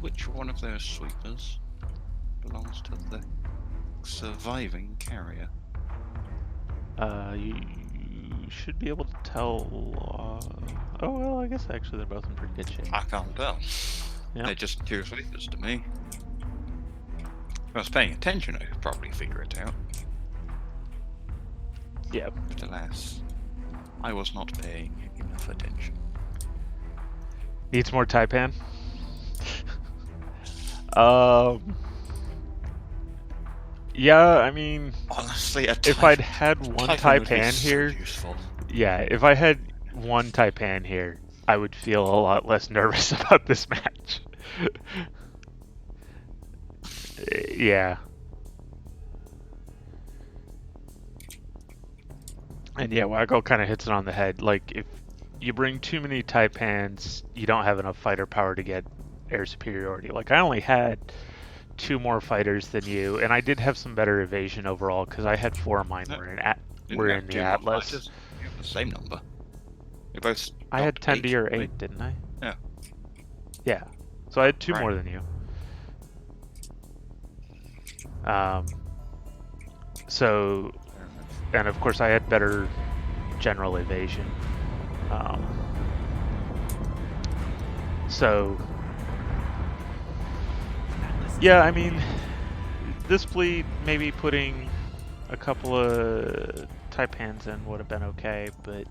which one of those sweepers belongs to the surviving carrier? You should be able to tell. Oh well, I guess actually they're both in pretty good shape. I can't tell. Yeah. They're just two sweepers to me. If I was paying attention, I could probably figure it out. Yeah. But alas, I was not paying enough attention. Needs more Taipan. Yeah, I mean, Honestly, if I'd had one Taipan would be Taipan so here, useful. yeah, if I had one Taipan here, I would feel a lot less nervous about this match. Yeah. And yeah, Wacko kind of hits it on the head. Like, if you bring too many Taipans, you don't have enough fighter power to get air superiority. Like, I only had 2 more fighters than you, and I did have some better evasion overall because I had 4 of mine No, were in Didn't have the two more Atlas. fighters. You have the same number. You both. I had got 10 to your 8, right? didn't I? Yeah. Yeah. So I had 2 Right. more than you. So, and of course I had better general evasion. So, yeah, I mean, this bleed, maybe putting a couple of Taipans in would have been okay, but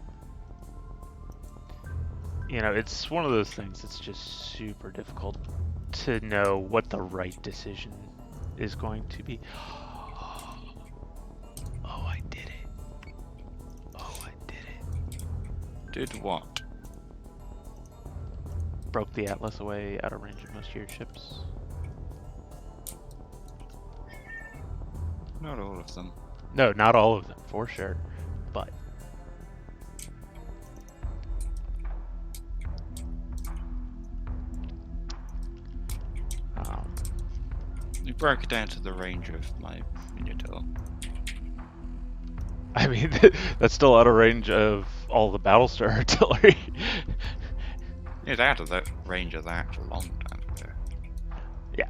you know, it's one of those things that's just super difficult to know what the right decision is going to be. Oh, I did it. Oh, I did it. Did what? Broke the Atlas away out of range of most of your ships. Not all of them. No, not all of them, for sure. But You broke it down to the range of my Minotaur. I mean, that's still out of range of all the Battlestar artillery. It's out of the range of that a long time ago. Yeah.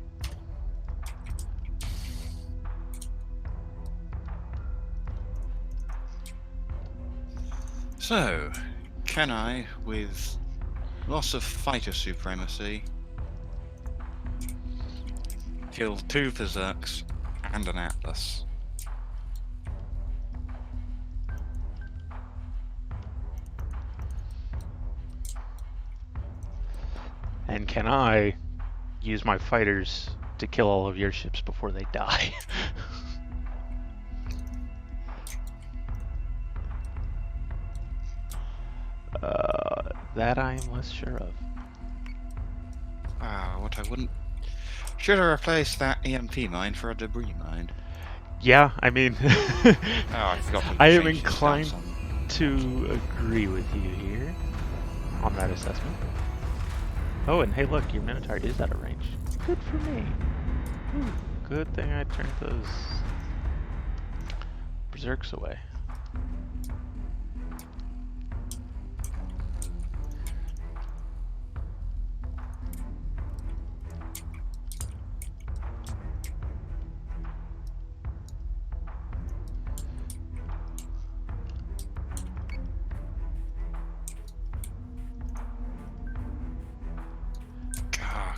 So, can I, with loss of fighter supremacy, kill 2 Berserks and an Atlas? And can I use my fighters to kill all of your ships before they die? That I am less sure of. What I wouldn't... Should I replace that EMP mine for a debris mine? Yeah, I mean, I forgot to I am change the inclined stats on- to agree with you here on that assessment. Oh, and hey, look, your Minotaur is out of range. Good for me. Ooh, good thing I turned those Berserks away.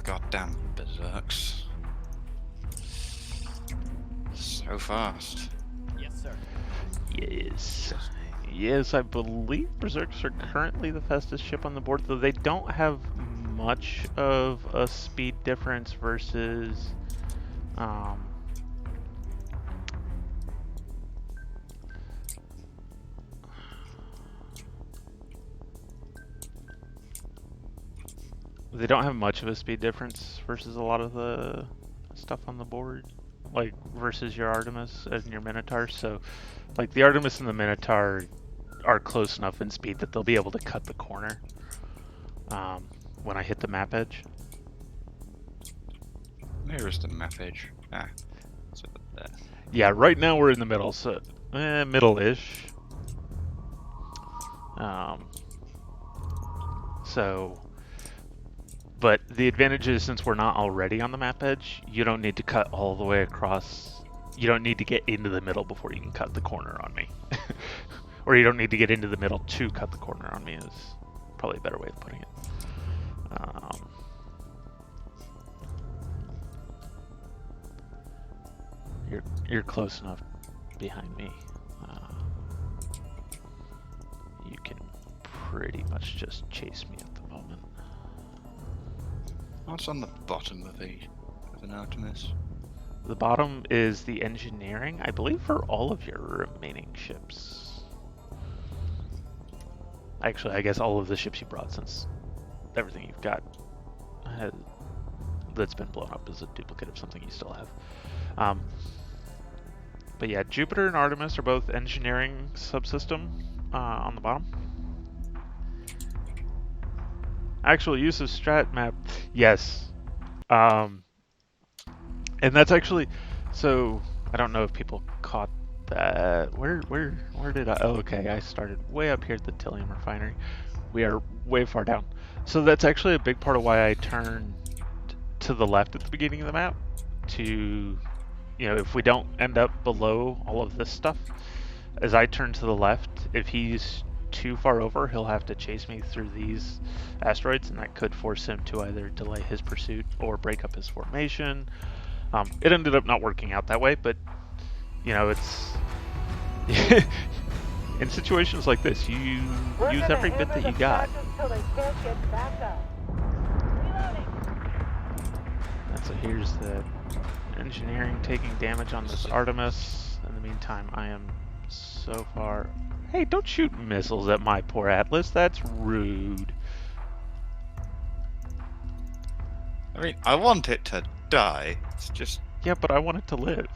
Goddamn Berserks. So fast. Yes, sir. Yes. Yes, I believe Berserks are currently the fastest ship on the board, though they don't have much of a speed difference versus they don't have much of a speed difference versus a lot of the stuff on the board, like versus your Artemis and your Minotaur. So, like the Artemis and the Minotaur are close enough in speed that they'll be able to cut the corner when I hit the map edge. Where is the map edge? So there. Yeah, right now we're in the middle, so middle-ish. So But the advantage is, since we're not already on the map edge, you don't need to cut all the way across. You don't need to get into the middle before you can cut the corner on me. Or you don't need to get into the middle to cut the corner on me is probably a better way of putting it. You're close enough behind me. You can pretty much just chase me at the moment. What's on the bottom of an Artemis? The bottom is the engineering, I believe, for all of your remaining ships. Actually, I guess all of the ships you brought, since everything you've got that's been blown up is a duplicate of something you still have. But yeah, Jupiter and Artemis are both engineering subsystem on the bottom. Actual use of strat map, yes. And that's actually, so I don't know if people caught that. Where did I? Oh, okay, I started way up here at the Tillium refinery. We are way far down. So that's actually a big part of why I turned to the left at the beginning of the map to, if we don't end up below all of this stuff, as I turn to the left, if he's too far over, he'll have to chase me through these asteroids, and that could force him to either delay his pursuit or break up his formation. It ended up not working out that way, but it's in situations like this, you use every bit that you got. And so here's the engineering taking damage on this Artemis. In the meantime, I am so far. Hey, don't shoot missiles at my poor Atlas. That's rude. I mean, I want it to die. It's just... Yeah, but I want it to live.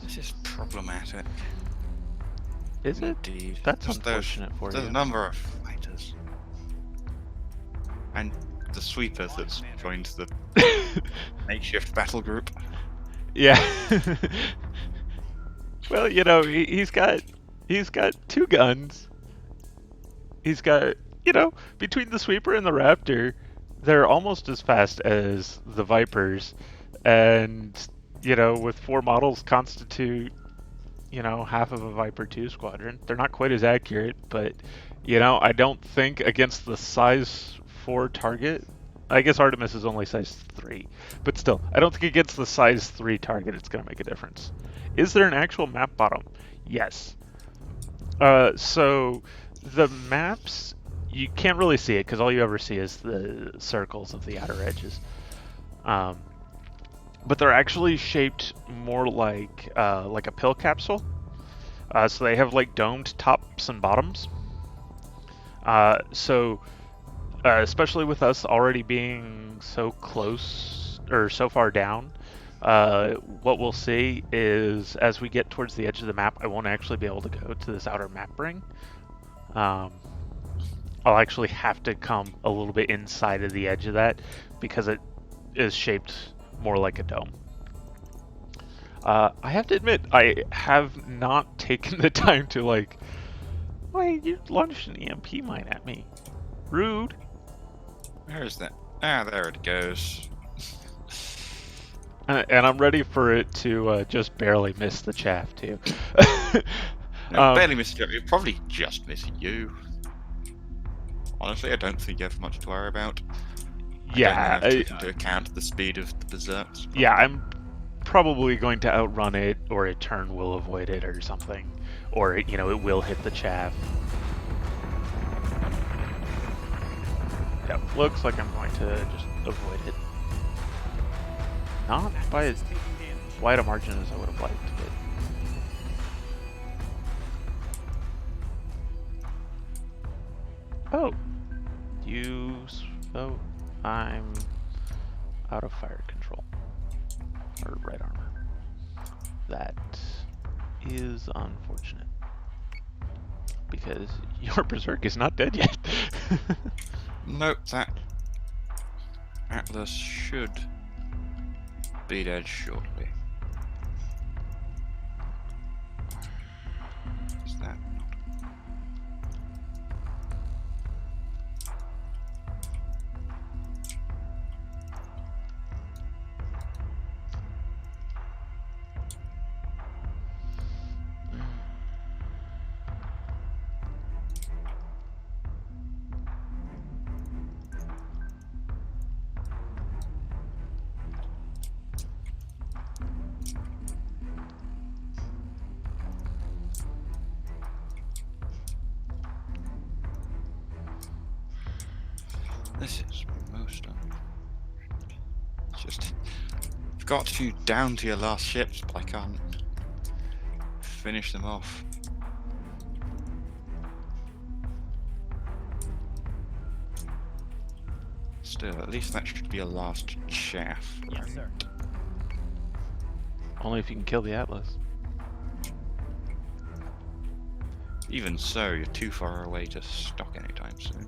This is problematic. Is it? Indeed. That's Just unfortunate for there's you. a number of fighters. And the sweeper that's joined the makeshift battle group. Yeah. Well, he's got two guns. He's got, between the sweeper and the raptor, they're almost as fast as the Vipers, and with 4 models constitute half of a Viper 2 squadron. They're not quite as accurate, but I don't think against the size 4 target, I guess Artemis is only size 3, but still, I don't think against the size 3 target it's going to make a difference. Is there an actual map bottom? Yes. So the maps, you can't really see it because all you ever see is the circles of the outer edges. But they're actually shaped more like a pill capsule. So they have like domed tops and bottoms. So especially with us already being so close or so far down, what we'll see is as we get towards the edge of the map, I won't actually be able to go to this outer map ring. I'll actually have to come a little bit inside of the edge of that because it is shaped more like a dome. I have to admit, I have not taken the time to wait, you launched an EMP mine at me. Rude. Where is that? Ah, there it goes. And I'm ready for it to just barely miss the chaff too. No, barely missed you. It probably just missed you. Honestly, I don't think you have much to worry about. Yeah, I take into account the speed of the berserks. Yeah, I'm probably going to outrun it, or a turn will avoid it, or something, or it will hit the chaff. Yep, looks like I'm going to just avoid it. Not by Taking damage. wide a margin as I would have liked, but... Oh! Oh, I'm out of fire control. Or right armor. That is unfortunate. Because your Berserk is not dead yet. Nope, that Atlas should be dead shortly. Is that not? This is most It's just I've got you down to your last ships, but I can't finish them off. Still, at least that should be a last chaff. Yes, right? sir. Only if you can kill the Atlas. Even so, you're too far away to stock anytime soon.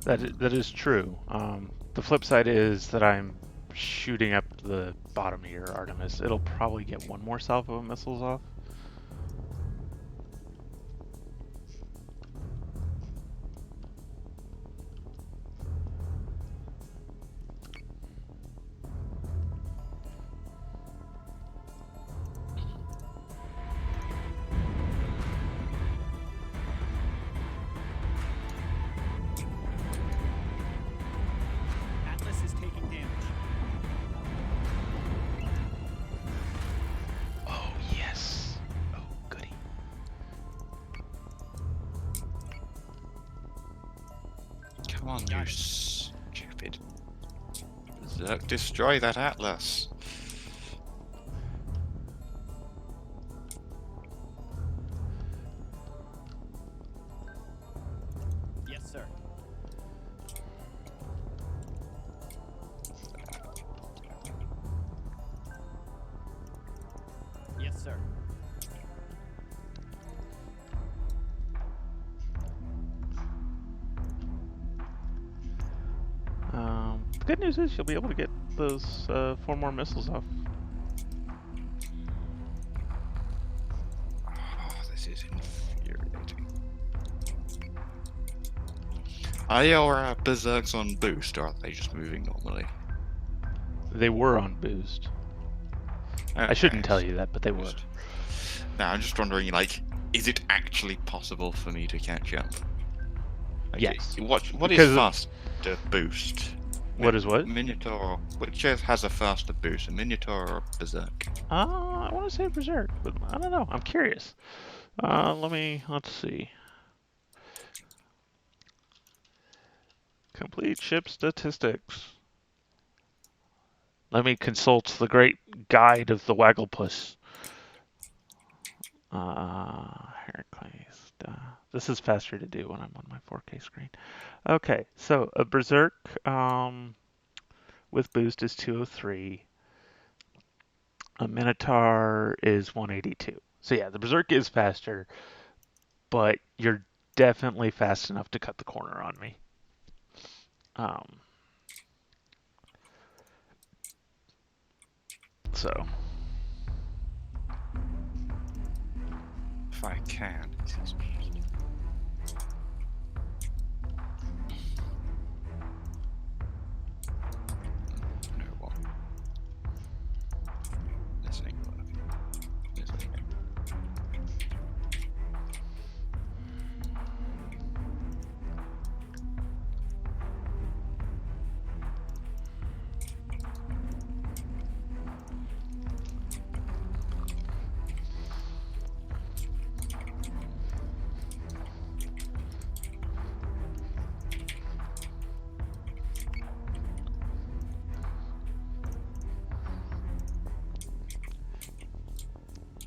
That is true. The flip side is that I'm shooting up the bottom of your Artemis. It'll probably get one more salvo of missiles off. Atlas is taking damage. Oh, yes. Oh, goody. Come on, Got you it. stupid. Zerk, destroy that Atlas. Yes, sir. Yes, sir. The good news is you'll be able to get those 4 more missiles off. Oh, this is infuriating. Are your berserks on boost, or are they just moving normally? They were on boost. I shouldn't Okay, tell so you that, but they were. boost. Now, I'm just wondering, like, is it actually possible for me to catch up? Like, Yes. What Because is of- faster boost? What is what? Minotaur. Which has a faster boost, a Minotaur or Berserk? I want to say Berserk, but I don't know. I'm curious. Let's see. Complete ship statistics. Let me consult the great guide of the Wagglepuss. Heracles. This is faster to do when I'm on my 4K screen. Okay, so a Berserk with boost is 203. A Minotaur is 182. So yeah, the Berserk is faster, but you're definitely fast enough to cut the corner on me. So If I can. No, what? This ain't working. This ain't.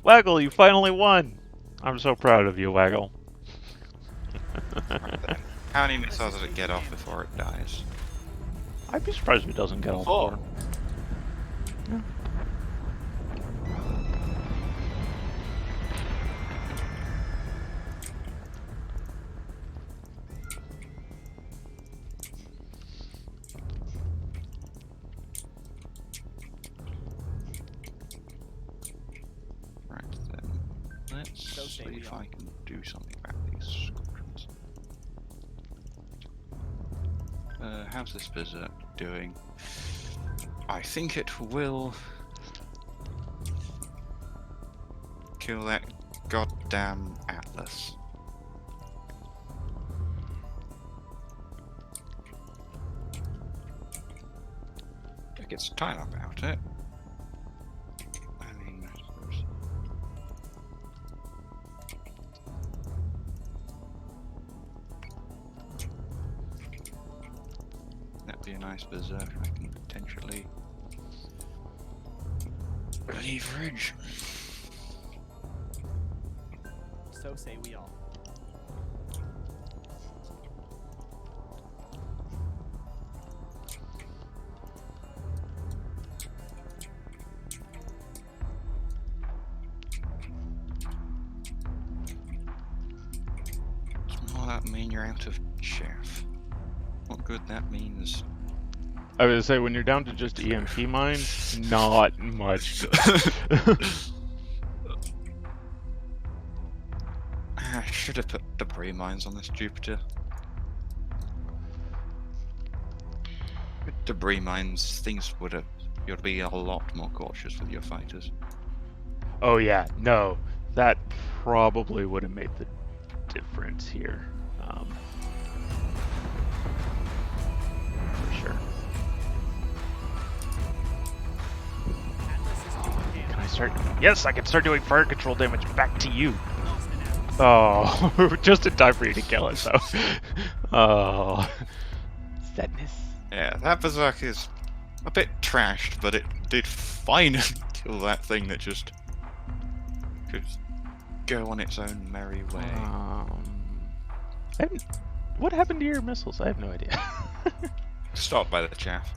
Waggle, you finally won! I'm so proud of you, Waggle. Right then. How many missiles does it get off before it dies? I'd be surprised if it doesn't get all 4. Yeah. Right then. Let's see if I can do something about these squadrons. How's this Berserk doing? I think it will kill that goddamn Atlas. It gets tired about it. I mean, I suppose. That'd be a nice Berserk I can potentially leverage. So say we all. Does that mean you're out of chaff? What good that means? I would say when you're down to just EMP mines, not much good. I should have put debris mines on this Jupiter. With debris mines, things would have. You'd be a lot more cautious with your fighters. Oh yeah, no, that probably would have made the difference here. For sure. Atlas is taking Can damage. I start? Yes, I can start doing fire control damage back to you. Lost an Atlas. Oh, just in time for you to kill it, though. Oh, sadness. Yeah, that Berserk is a bit trashed, but it did finally kill that thing that just could go on its own merry way. What happened to your missiles? I have no idea. Stopped by the chaff.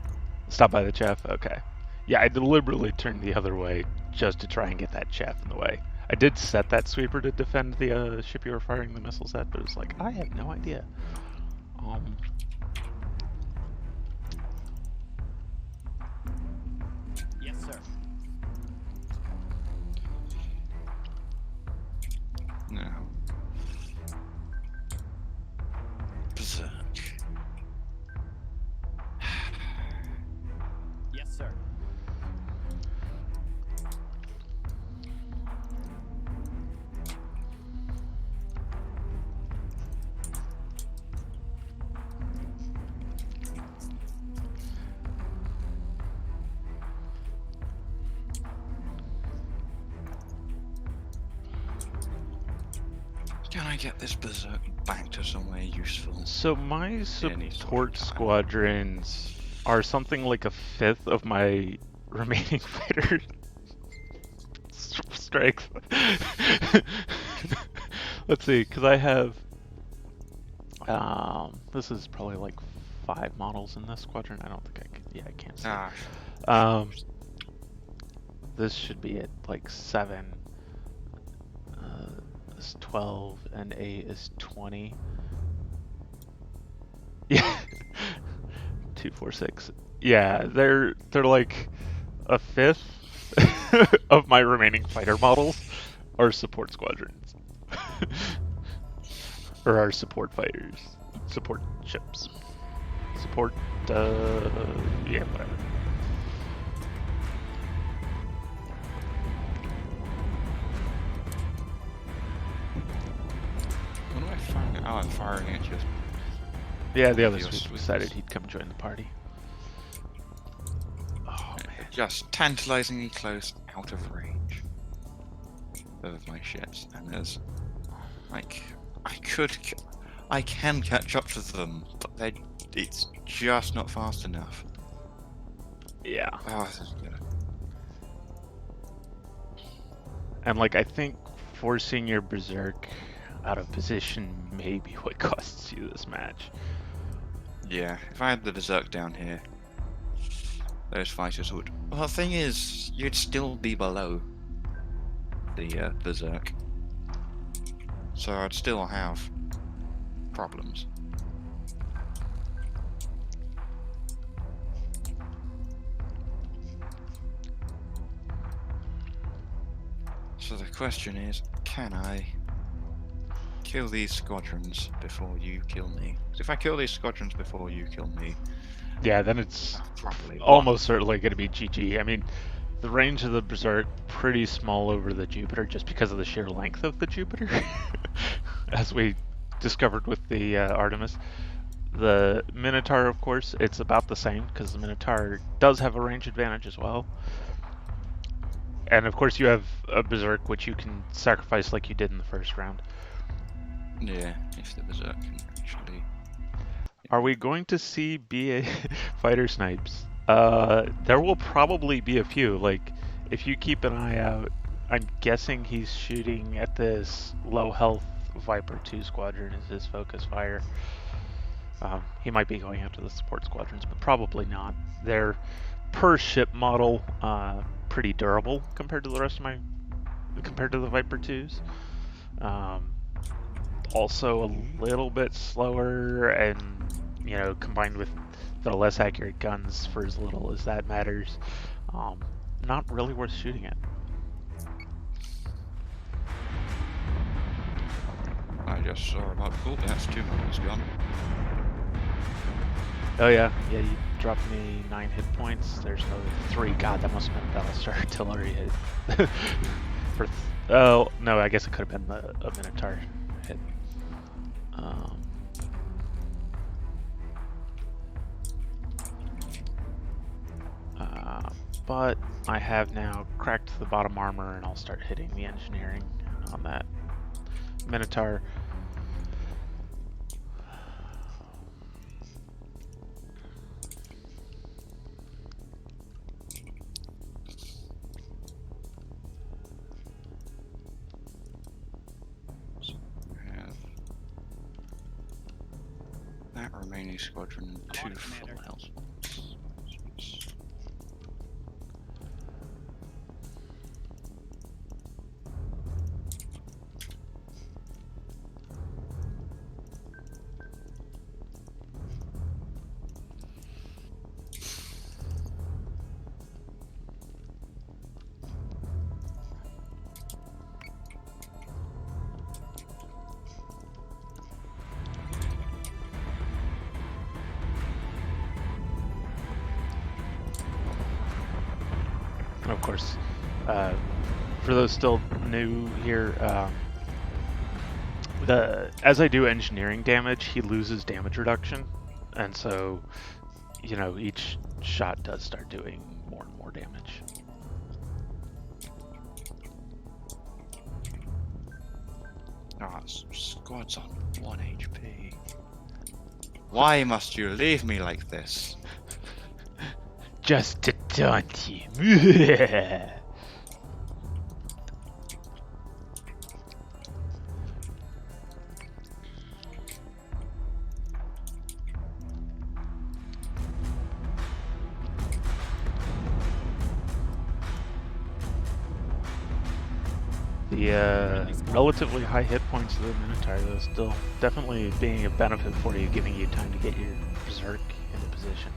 Stop by the chaff? Okay. Yeah, I deliberately turned the other way just to try and get that chaff in the way. I did set that sweeper to defend the ship you were firing the missiles at, but it was like, I have no idea. Yes, sir. No. Berserk. Yes, sir. Can I get this Berserk back to somewhere useful? So my Any sort of support time. squadrons are something like a fifth of my remaining fighter strength. Let's see, because I have this is probably like 5 models in this squadron. I don't think I can. Yeah, I can't see. This should be at like 7. This 12 and 8 is 20. Yeah. 2, 4, 6. Yeah, they're like a fifth of my remaining fighter models are support squadrons. Or are support fighters. Support ships. Support yeah, whatever. What am I firing? Oh, I'm firing at you. Yeah, the other Your sweep sweeps. decided he'd come join the party. Oh man. Just tantalizingly close, out of range of my ships, and there's like I can catch up to them, but it's just not fast enough. Yeah. Oh, this is good. And like I think forcing your berserk out of position may be what costs you this match. Yeah, if I had the berserk down here, those fighters would. Well, the thing is, you'd still be below the berserk, so I'd still have problems. So the question is, can I kill these squadrons before you kill me? 'Cause if I kill these squadrons before you kill me, Yeah, then it's I've probably won. almost certainly going to be GG. I mean, the range of the berserk pretty small over the Jupiter just because of the sheer length of the Jupiter, as we discovered with the Artemis. The Minotaur, of course, it's about the same because the Minotaur does have a range advantage as well. And of course, you have a berserk which you can sacrifice like you did in the first round. Yeah, if the berserk can actually. Are we going to see BA fighter snipes? There will probably be a few. Like, if you keep an eye out, I'm guessing he's shooting at this low health Viper 2 squadron as his focus fire. He might be going after the support squadrons, but probably not. They're per ship model pretty durable compared to the rest of compared to the Viper 2s. Also a little bit slower, and combined with the less accurate guns for as little as that matters, not really worth shooting at. I just saw about. Oh, that's 2 minutes gone. Oh yeah, you dropped me 9 hit points. There's no 3. God, that must have been a Battlestar artillery hit. Oh no, I guess it could have been a Minotaur hit. But I have now cracked the bottom armor, and I'll start hitting the engineering on that Minotaur. So we have that remaining squadron, I'm 2 on it, full Commander. health points. And of course, for those still new here, as I do engineering damage, he loses damage reduction, and so each shot does start doing more and more damage. Ah, squad's on 1 HP. Why must you leave me like this? Just to taunt you. The relatively high hit points of the Minotaur, though, still definitely being a benefit for you, giving you time to get your berserk into position.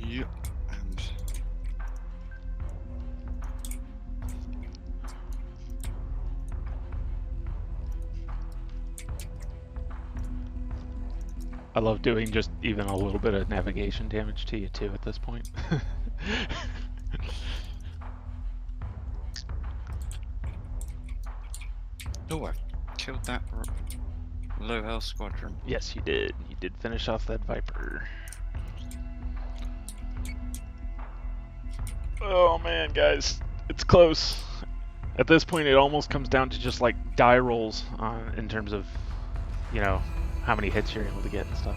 Yep, and I love doing just even a little bit of navigation damage to you too at this point. oh, I killed that low health squadron. Yes, you did. You did finish off that Viper. Oh man, guys, it's close. At this point, it almost comes down to just like die rolls in terms of, how many hits you're able to get and stuff.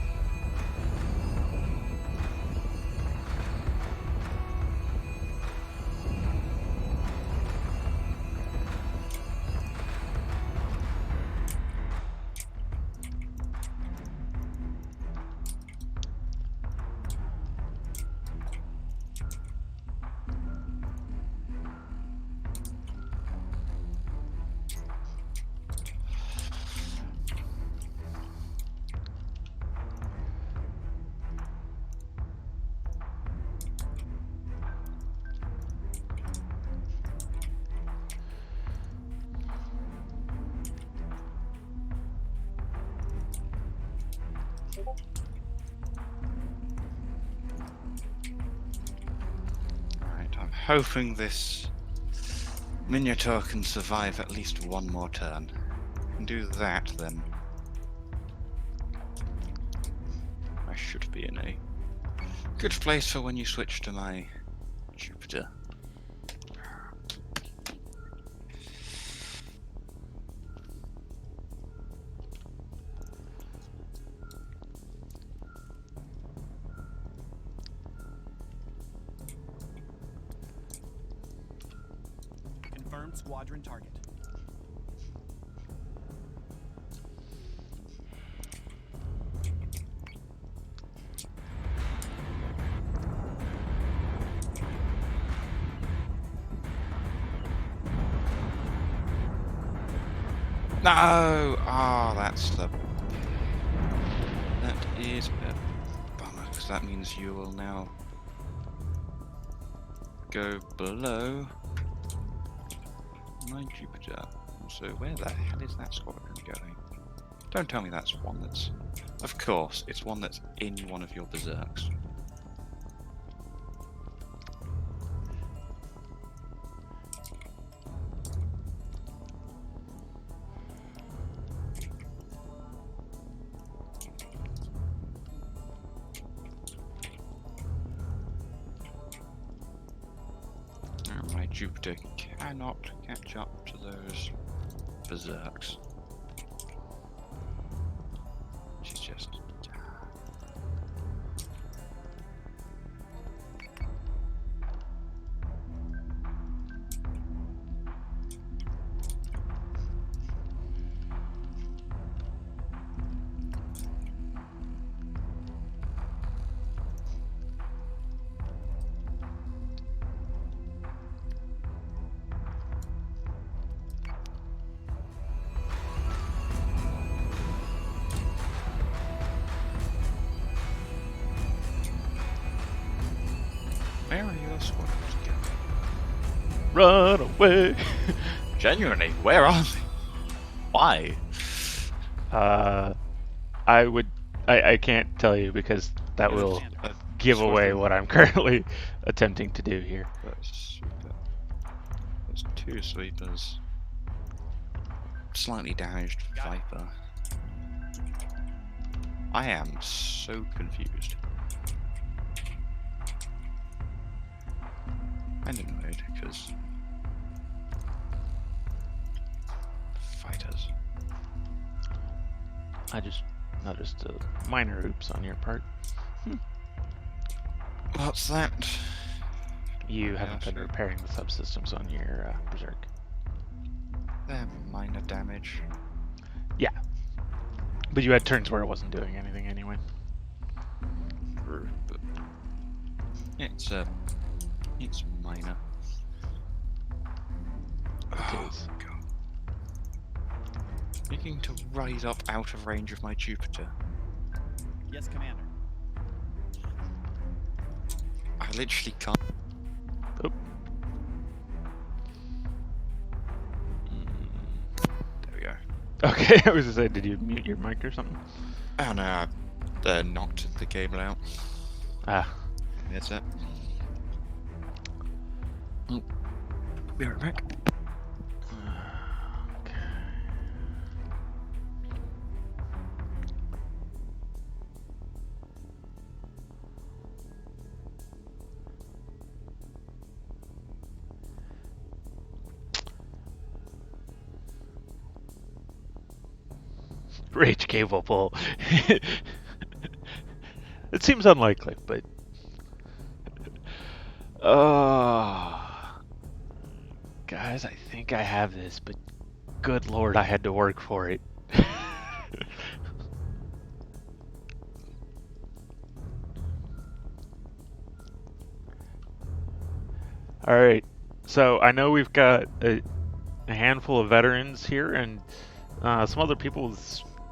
Right, I'm hoping this Minotaur can survive at least one more turn. Can do that, then I should be in a good place for when you switch to my Jupiter. Confirmed squadron target. No! Ah, that's the... That is a bummer, because that means you will now go below my Jupiter. So where the hell is that squadron going? Don't tell me that's one that's... Of course, it's one that's in one of your berserks. My Jupiter cannot catch up to those berserks. She's just... Where are your squadrons going? Run away! Genuinely, where are they? Why? I can't tell you because that will give away what I'm currently attempting to do here. There's two sweepers. Slightly damaged Viper. I am so confused. And annoyed because fighters. I just noticed a minor oops on your part. What's that? You haven't been sure. repairing the subsystems on your Berserk. They're minor damage. Yeah. But you had turns where it wasn't doing anything anyway. True, but it's minor. It is. God. Beginning to rise up out of range of my Jupiter. Yes, Commander. I literally can't. Oh. There we go. Okay, I was gonna say, did you mute your mic or something? Oh no, I knocked the cable out. Ah. That's it. Oh, be right back. Okay. Rage cable pull. It seems unlikely, but guys, I think I have this, but good lord, I had to work for it. Alright, so I know we've got a handful of veterans here and some other people,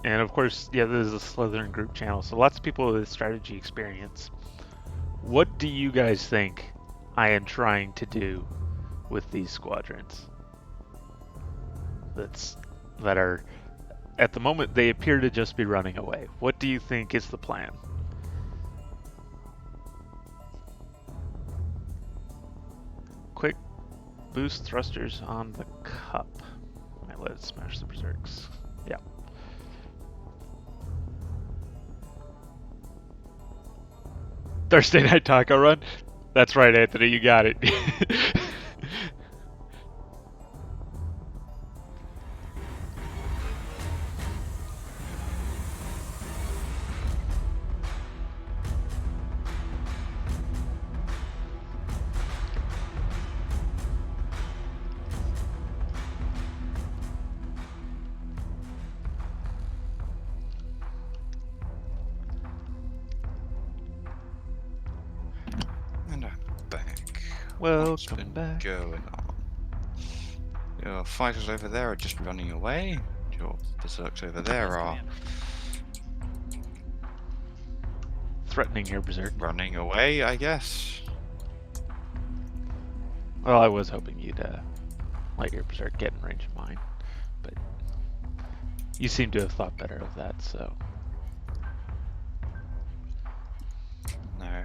and of course, yeah, this is a Slytherin group channel, so lots of people with strategy experience. What do you guys think I am trying to do with these squadrons that are at the moment, they appear to just be running away. What do you think is the plan? Quick boost thrusters on the cup. Might let it smash the berserks. Yeah. Thursday night taco run? That's right, Anthony, you got it. And I'm back. What's Welcome been back. going on? Your fighters over there are just running away. Your berserks over there Yes, are Commander. Threatening your berserk. running away, I guess. Well, I was hoping you'd let your berserk get in range of mine, but you seem to have thought better of that, so. No.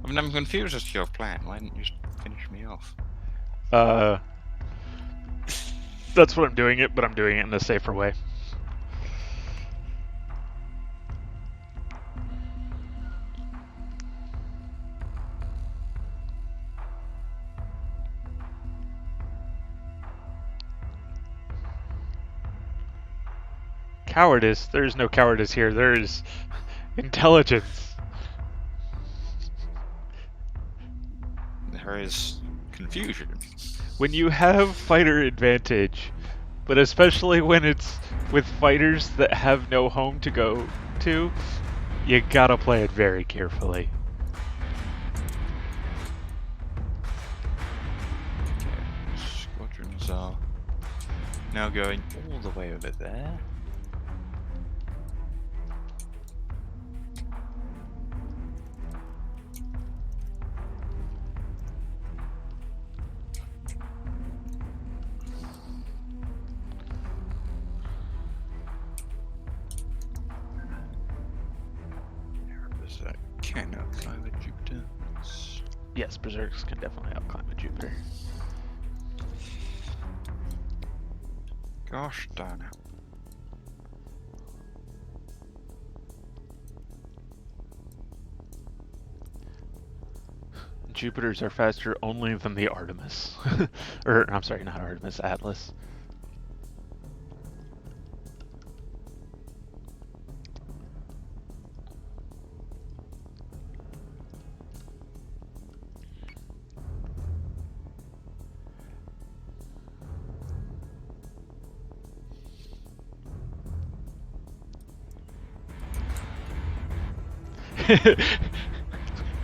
I mean, I'm confused as to your plan. Why didn't you just finish me off? That's what I'm doing it, but I'm doing it in a safer way. Cowardice? There's no cowardice here. There's intelligence. There is confusion. When you have fighter advantage, but especially when it's with fighters that have no home to go to, you gotta play it very carefully. Okay, squadrons are now going all the way over there. Berserk can outclimb a Jupiter. Yes, berserks can definitely outclimb a Jupiter. Gosh darn it. Jupiters are faster only than the Artemis. Or, I'm sorry, not Artemis, Atlas.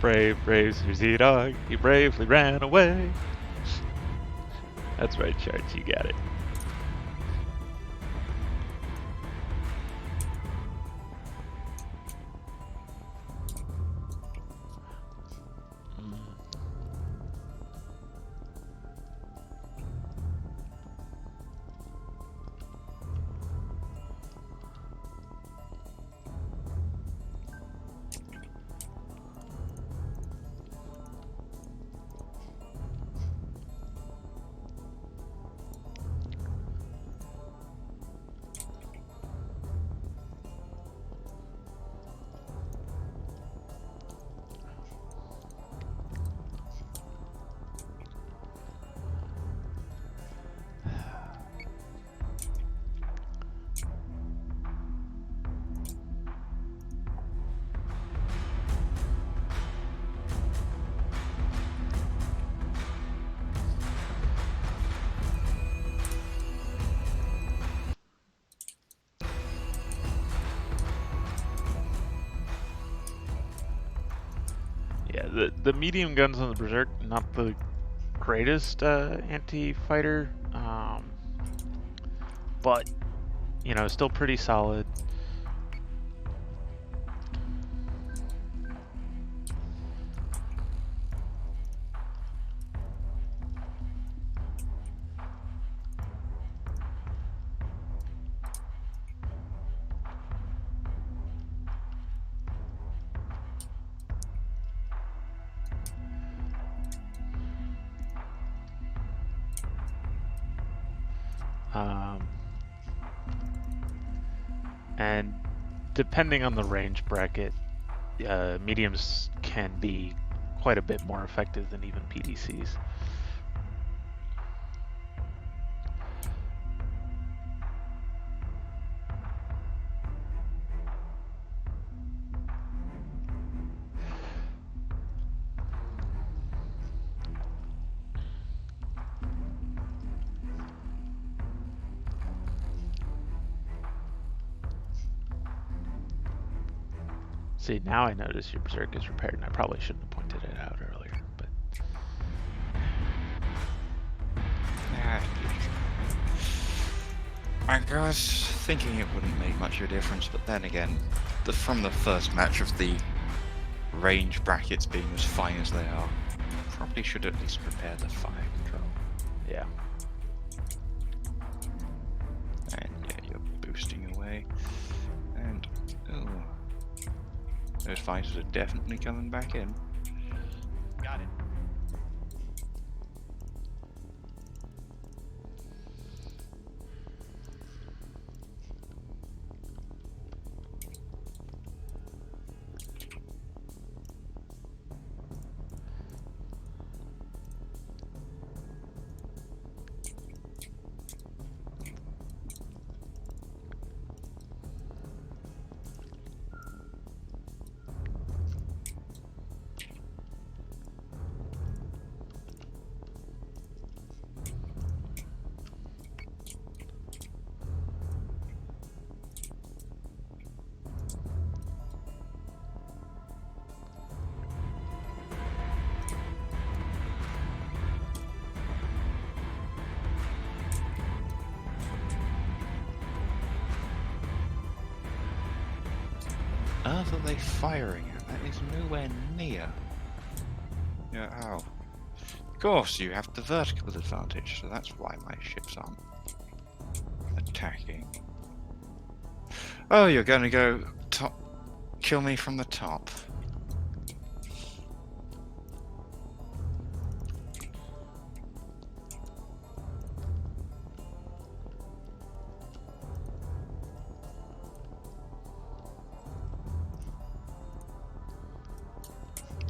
Brave, brave Susie Dog, he bravely ran away. That's right, Charts, you got it. Yeah, the medium guns on the Berserk, not the greatest anti-fighter, but, you know, still pretty solid. And depending on the range bracket, mediums can be quite a bit more effective than even PDCs. See, now I notice your Berserk is repaired, and I probably shouldn't have pointed it out earlier, but... I was thinking it wouldn't make much of a difference, but then again, from the first match of the range brackets being as fine as they are, probably should at least prepare the fire control. Yeah. And yeah, you're boosting away. And, oh, those fighters are definitely coming back in. Got it. Earth are they firing at? That is nowhere near. Yeah, ow. Of course, you have the vertical advantage, so that's why my ships aren't attacking. Oh, you're gonna go top, kill me from the top.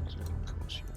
So, of course you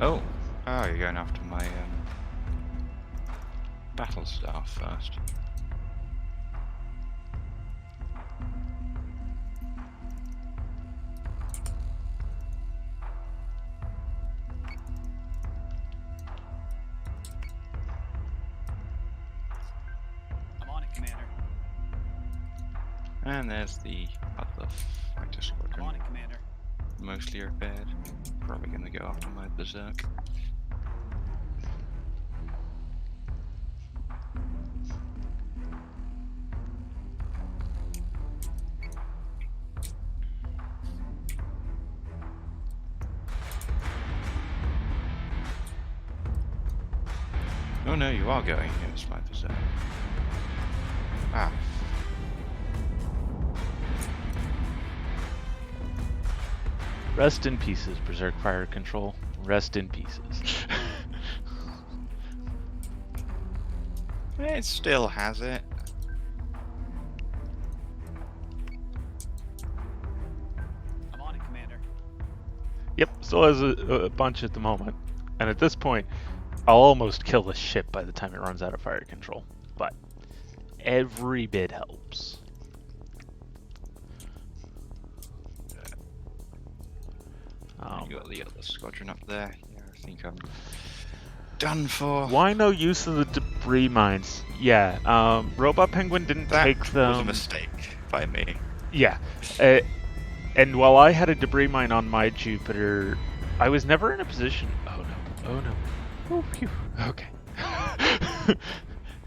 Oh, you're going after my battle staff first. I'm on it, Commander. And there's the other fighter I'm squadron. on it, Commander. Mostly repaired. Probably going to go after my berserk. Oh no, you are going against my berserk. Ah. Rest in pieces, Berserk Fire Control. Rest in pieces. It still has it. I'm on it, Commander. Yep, still has a bunch at the moment. And at this point, I'll almost kill the ship by the time it runs out of fire control. But every bit helps. You got the other squadron up there. Yeah, I think I'm done for. Why no use of the debris mines? Yeah, Robot Penguin didn't That take them. was a mistake by me. Yeah, and while I had a debris mine on my Jupiter, I was never in a position. Oh no! Oh no! Oh, phew. Okay.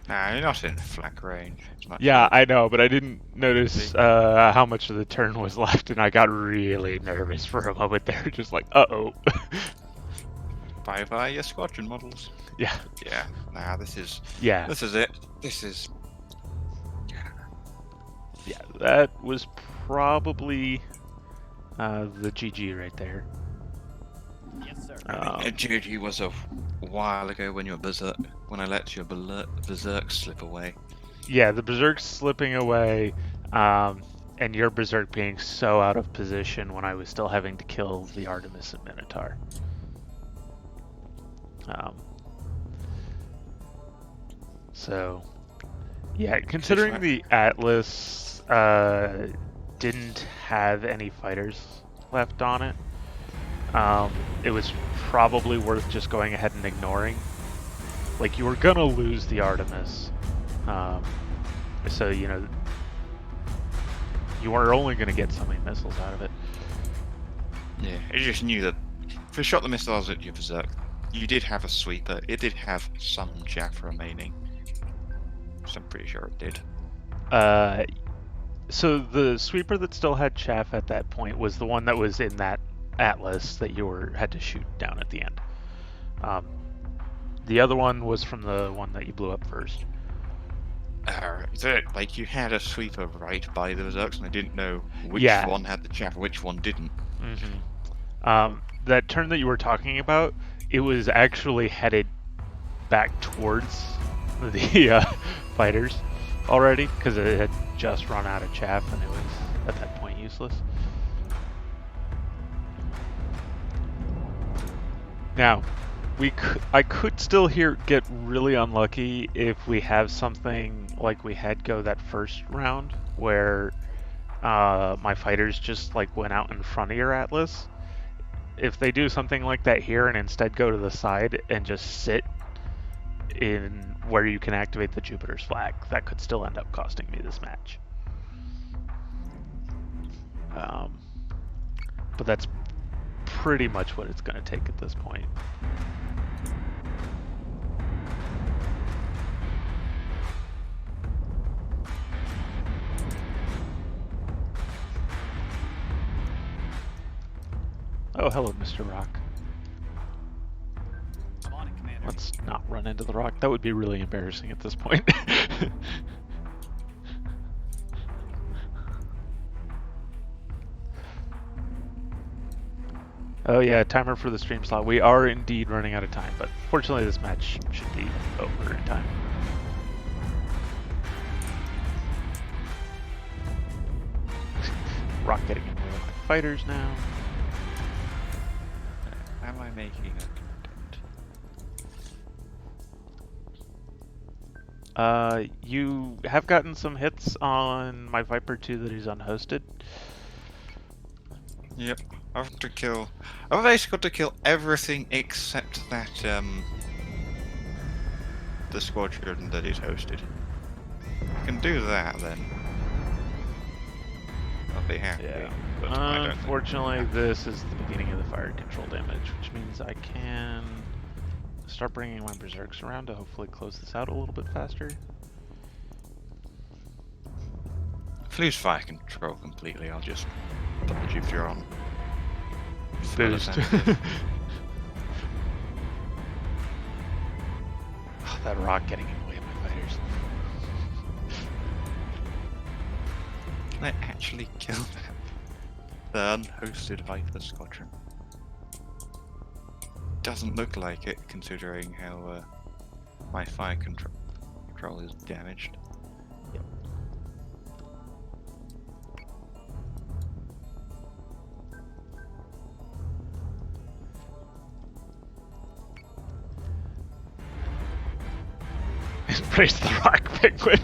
Nah, you're not in flak range. It's not Yeah, I know, but I didn't notice how much of the turn was left, and I got really nervous for a moment there, just like, uh-oh. Bye-bye your squadron models. Yeah. Yeah, nah, this is Yeah. it. This is... Yeah, that was probably the GG right there. Yes, sir. GG was a while ago when you were berserk, when I let your berserk slip away. Yeah, the Berserk slipping away, and your Berserk being so out of position when I was still having to kill the Artemis and Minotaur. So, yeah, considering the Atlas didn't have any fighters left on it, it was probably worth just going ahead and ignoring. Like, you were gonna lose the Artemis, so, you know, you were only gonna get so many missiles out of it. Yeah, I just knew that if you shot the missiles at your berserk, you did have a sweeper. It did have some chaff remaining. So I'm pretty sure it did. So the sweeper that still had chaff at that point was the one that was in that Atlas that you had to shoot down at the end. The other one was from the one that you blew up first. So, like, you had a sweeper right by the berserks, and I didn't know which one had the chaff and which one didn't. Mm-hmm. That turn that you were talking about, it was actually headed back towards the fighters already, because it had just run out of chaff and it was at that point useless. Now, I could still get really unlucky if we have something like we had go that first round, where my fighters just like went out in front of your Atlas. If they do something like that here and instead go to the side and just sit in where you can activate the Jupiter's flag, that could still end up costing me this match. But that's pretty much what it's going to take at this point. Oh, hello, Mr. Rock. I'm on it, Commander. Let's not run into the rock. That would be really embarrassing at this point. Oh yeah, timer for the stream slot. We are indeed running out of time, but fortunately this match should be over in time. Rock getting in with my fighters now. Am I making a content? You have gotten some hits on my Viper 2 that is unhosted. Yep. I've basically got to kill everything except that, the squadron that is hosted. I can do that, then I'll be happy. Yeah. But I don't think- Unfortunately, this is the beginning of the fire control damage, which means I can start bringing my berserks around to hopefully close this out a little bit faster. If I lose fire control completely, I'll just put the Jupiter on. Boost. Oh, that rock getting in the way of my fighters. Can I actually kill the unhosted Viper squadron? Doesn't look like it, considering how my fire control is damaged. Yep. Embrace the rock, Penguin.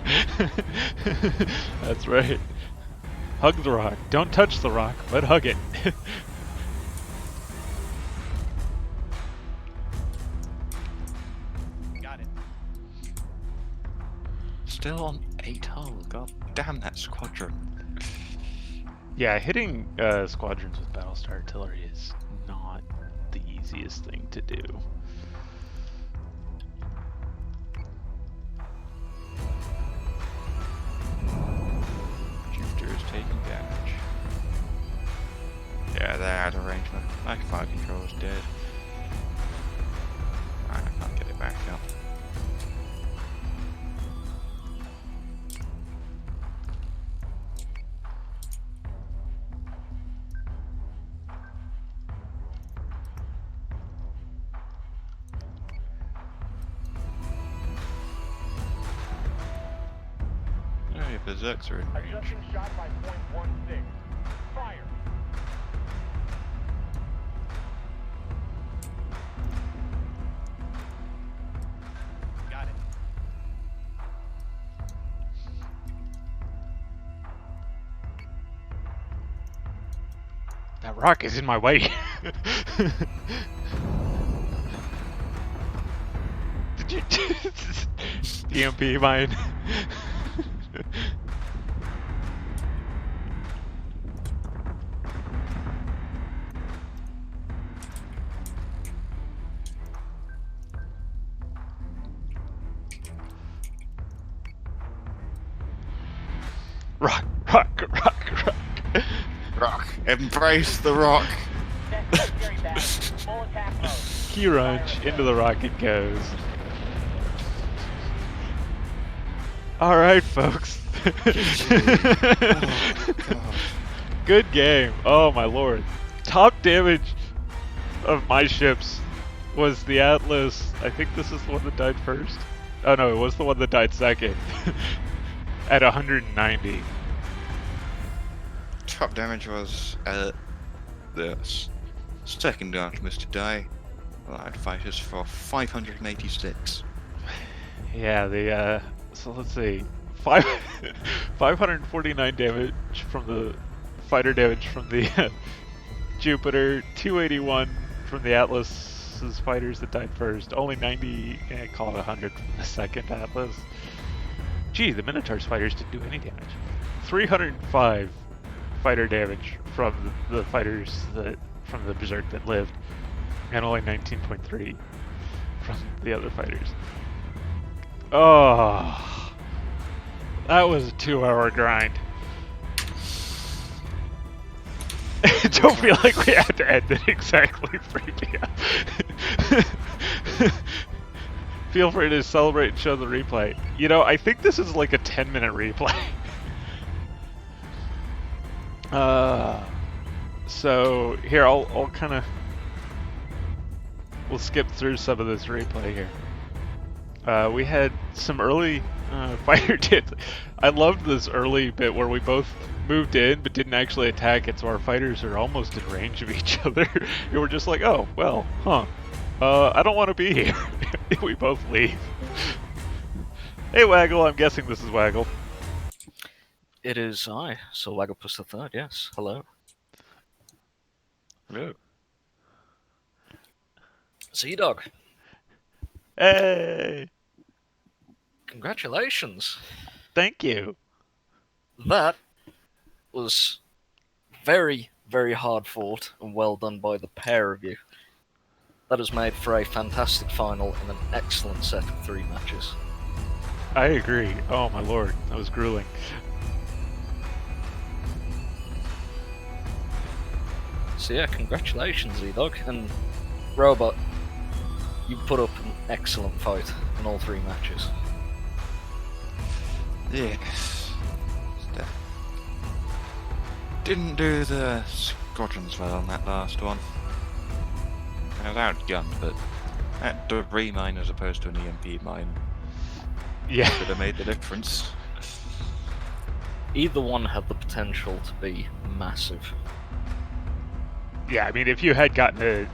That's right. Hug the rock. Don't touch the rock, but hug it. Got it. Still on 8 hull. God damn that squadron. Yeah, hitting squadrons with Battlestar artillery is not the easiest thing to do. Jupiter is taking damage. Yeah, they're out of range. My fire control is dead. Alright, I can't get it back up. Oh, yeah, berserks are in range. Adjusting shot by .16. Fire. Got it. That rock is in my way. Did you EMP mine? Rock, rock, rock, rock. Rock! Embrace the rock! Set secondary battery. Full attack mode. Key wrench, into the rocket goes. Alright, folks. Good game. Oh my lord. Top damage of my ships was the Atlas. I think this is the one that died first. Oh no, it was the one that died second. At 190. Top damage was the second Artemis to die. Allied fighters for 586. Yeah, the so let's see. 549 damage from the fighter damage from the Jupiter, 281 from the Atlas's fighters that died first, only 90, call it 100 from the second Atlas. Gee, the Minotaur's fighters didn't do any damage. 305 fighter damage from the fighters from the Berserk that lived, and only 19.3 from the other fighters. Oh, that was a 2-hour grind. Don't feel like we have to end it exactly 3 p.m. Feel free to celebrate and show the replay. You know, I think this is like a 10-minute replay. So here, I'll kind of, we'll skip through some of this replay here. We had some early fighter did. I loved this early bit where we both moved in but didn't actually attack it, so our fighters are almost in range of each other. And we're just like, oh, well, huh. I don't want to be here. We both leave. Hey, Waggle, I'm guessing this is Waggle. It is I, so Wagglepus the Third, yes. Hello. Hello. Sea Dog, Hey! congratulations. Thank you. That was very, very hard fought and well done by the pair of you. That has made for a fantastic final and an excellent set of 3 matches. I agree. Oh my lord, that was grueling. So yeah, congratulations, E-Dog. And Robot, you put up an excellent fight in all 3 matches. Yes. Didn't do the squadrons well on that last one. I was outgunned, but that debris mine as opposed to an EMP mine Yeah. could have made the difference. Either one had the potential to be massive. Yeah, I mean, if you had gotten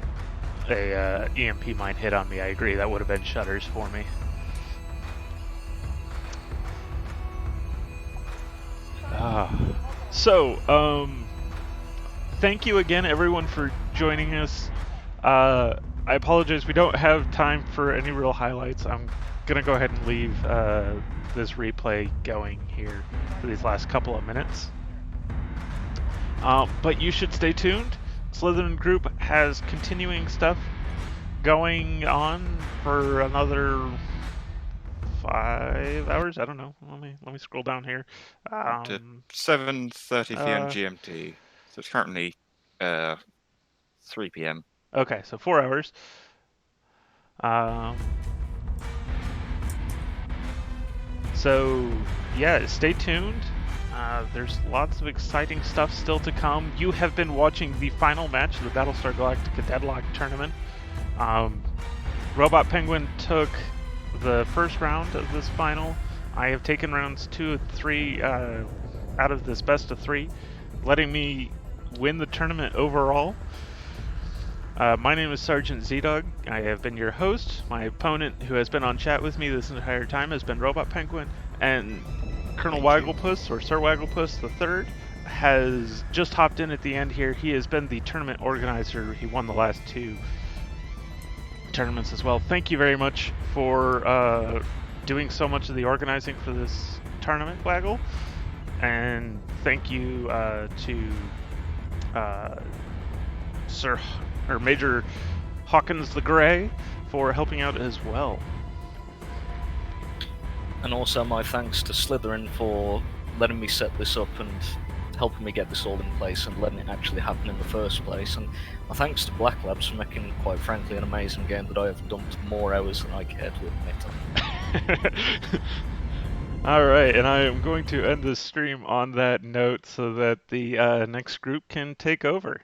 a EMP mine hit on me, I agree, that would have been shutters for me. So, thank you again, everyone, for joining us. I apologize, we don't have time for any real highlights. I'm gonna go ahead and leave this replay going here for these last couple of minutes. But you should stay tuned. SlitherineGroup has continuing stuff going on for another 5 hours. I don't know. Let me scroll down here. To 7:30 p.m. uh, GMT. So it's currently 3 p.m. Okay, so 4 hours. So yeah, stay tuned. There's lots of exciting stuff still to come. You have been watching the final match of the Battlestar Galactica Deadlock Tournament. Robot Penguin took the first round of this final. I have taken rounds 2 and 3 out of this best of 3, letting me win the tournament overall. My name is Sergeant Z-Dog. I have been your host. My opponent, who has been on chat with me this entire time, has been Robot Penguin, and Colonel Wagglepuss, or Sir Wagglepuss III, has just hopped in at the end here. He has been the tournament organizer. He won the last 2 tournaments as well. Thank you very much for doing so much of the organizing for this tournament, Waggle. And thank you to Major Hawkins the Grey for helping out as well. And also my thanks to Slytherin for letting me set this up and helping me get this all in place and letting it actually happen in the first place. And my thanks to Black Labs for making, quite frankly, an amazing game that I have dumped more hours than I care to admit. Alright, and I am going to end this stream on that note so that the next group can take over.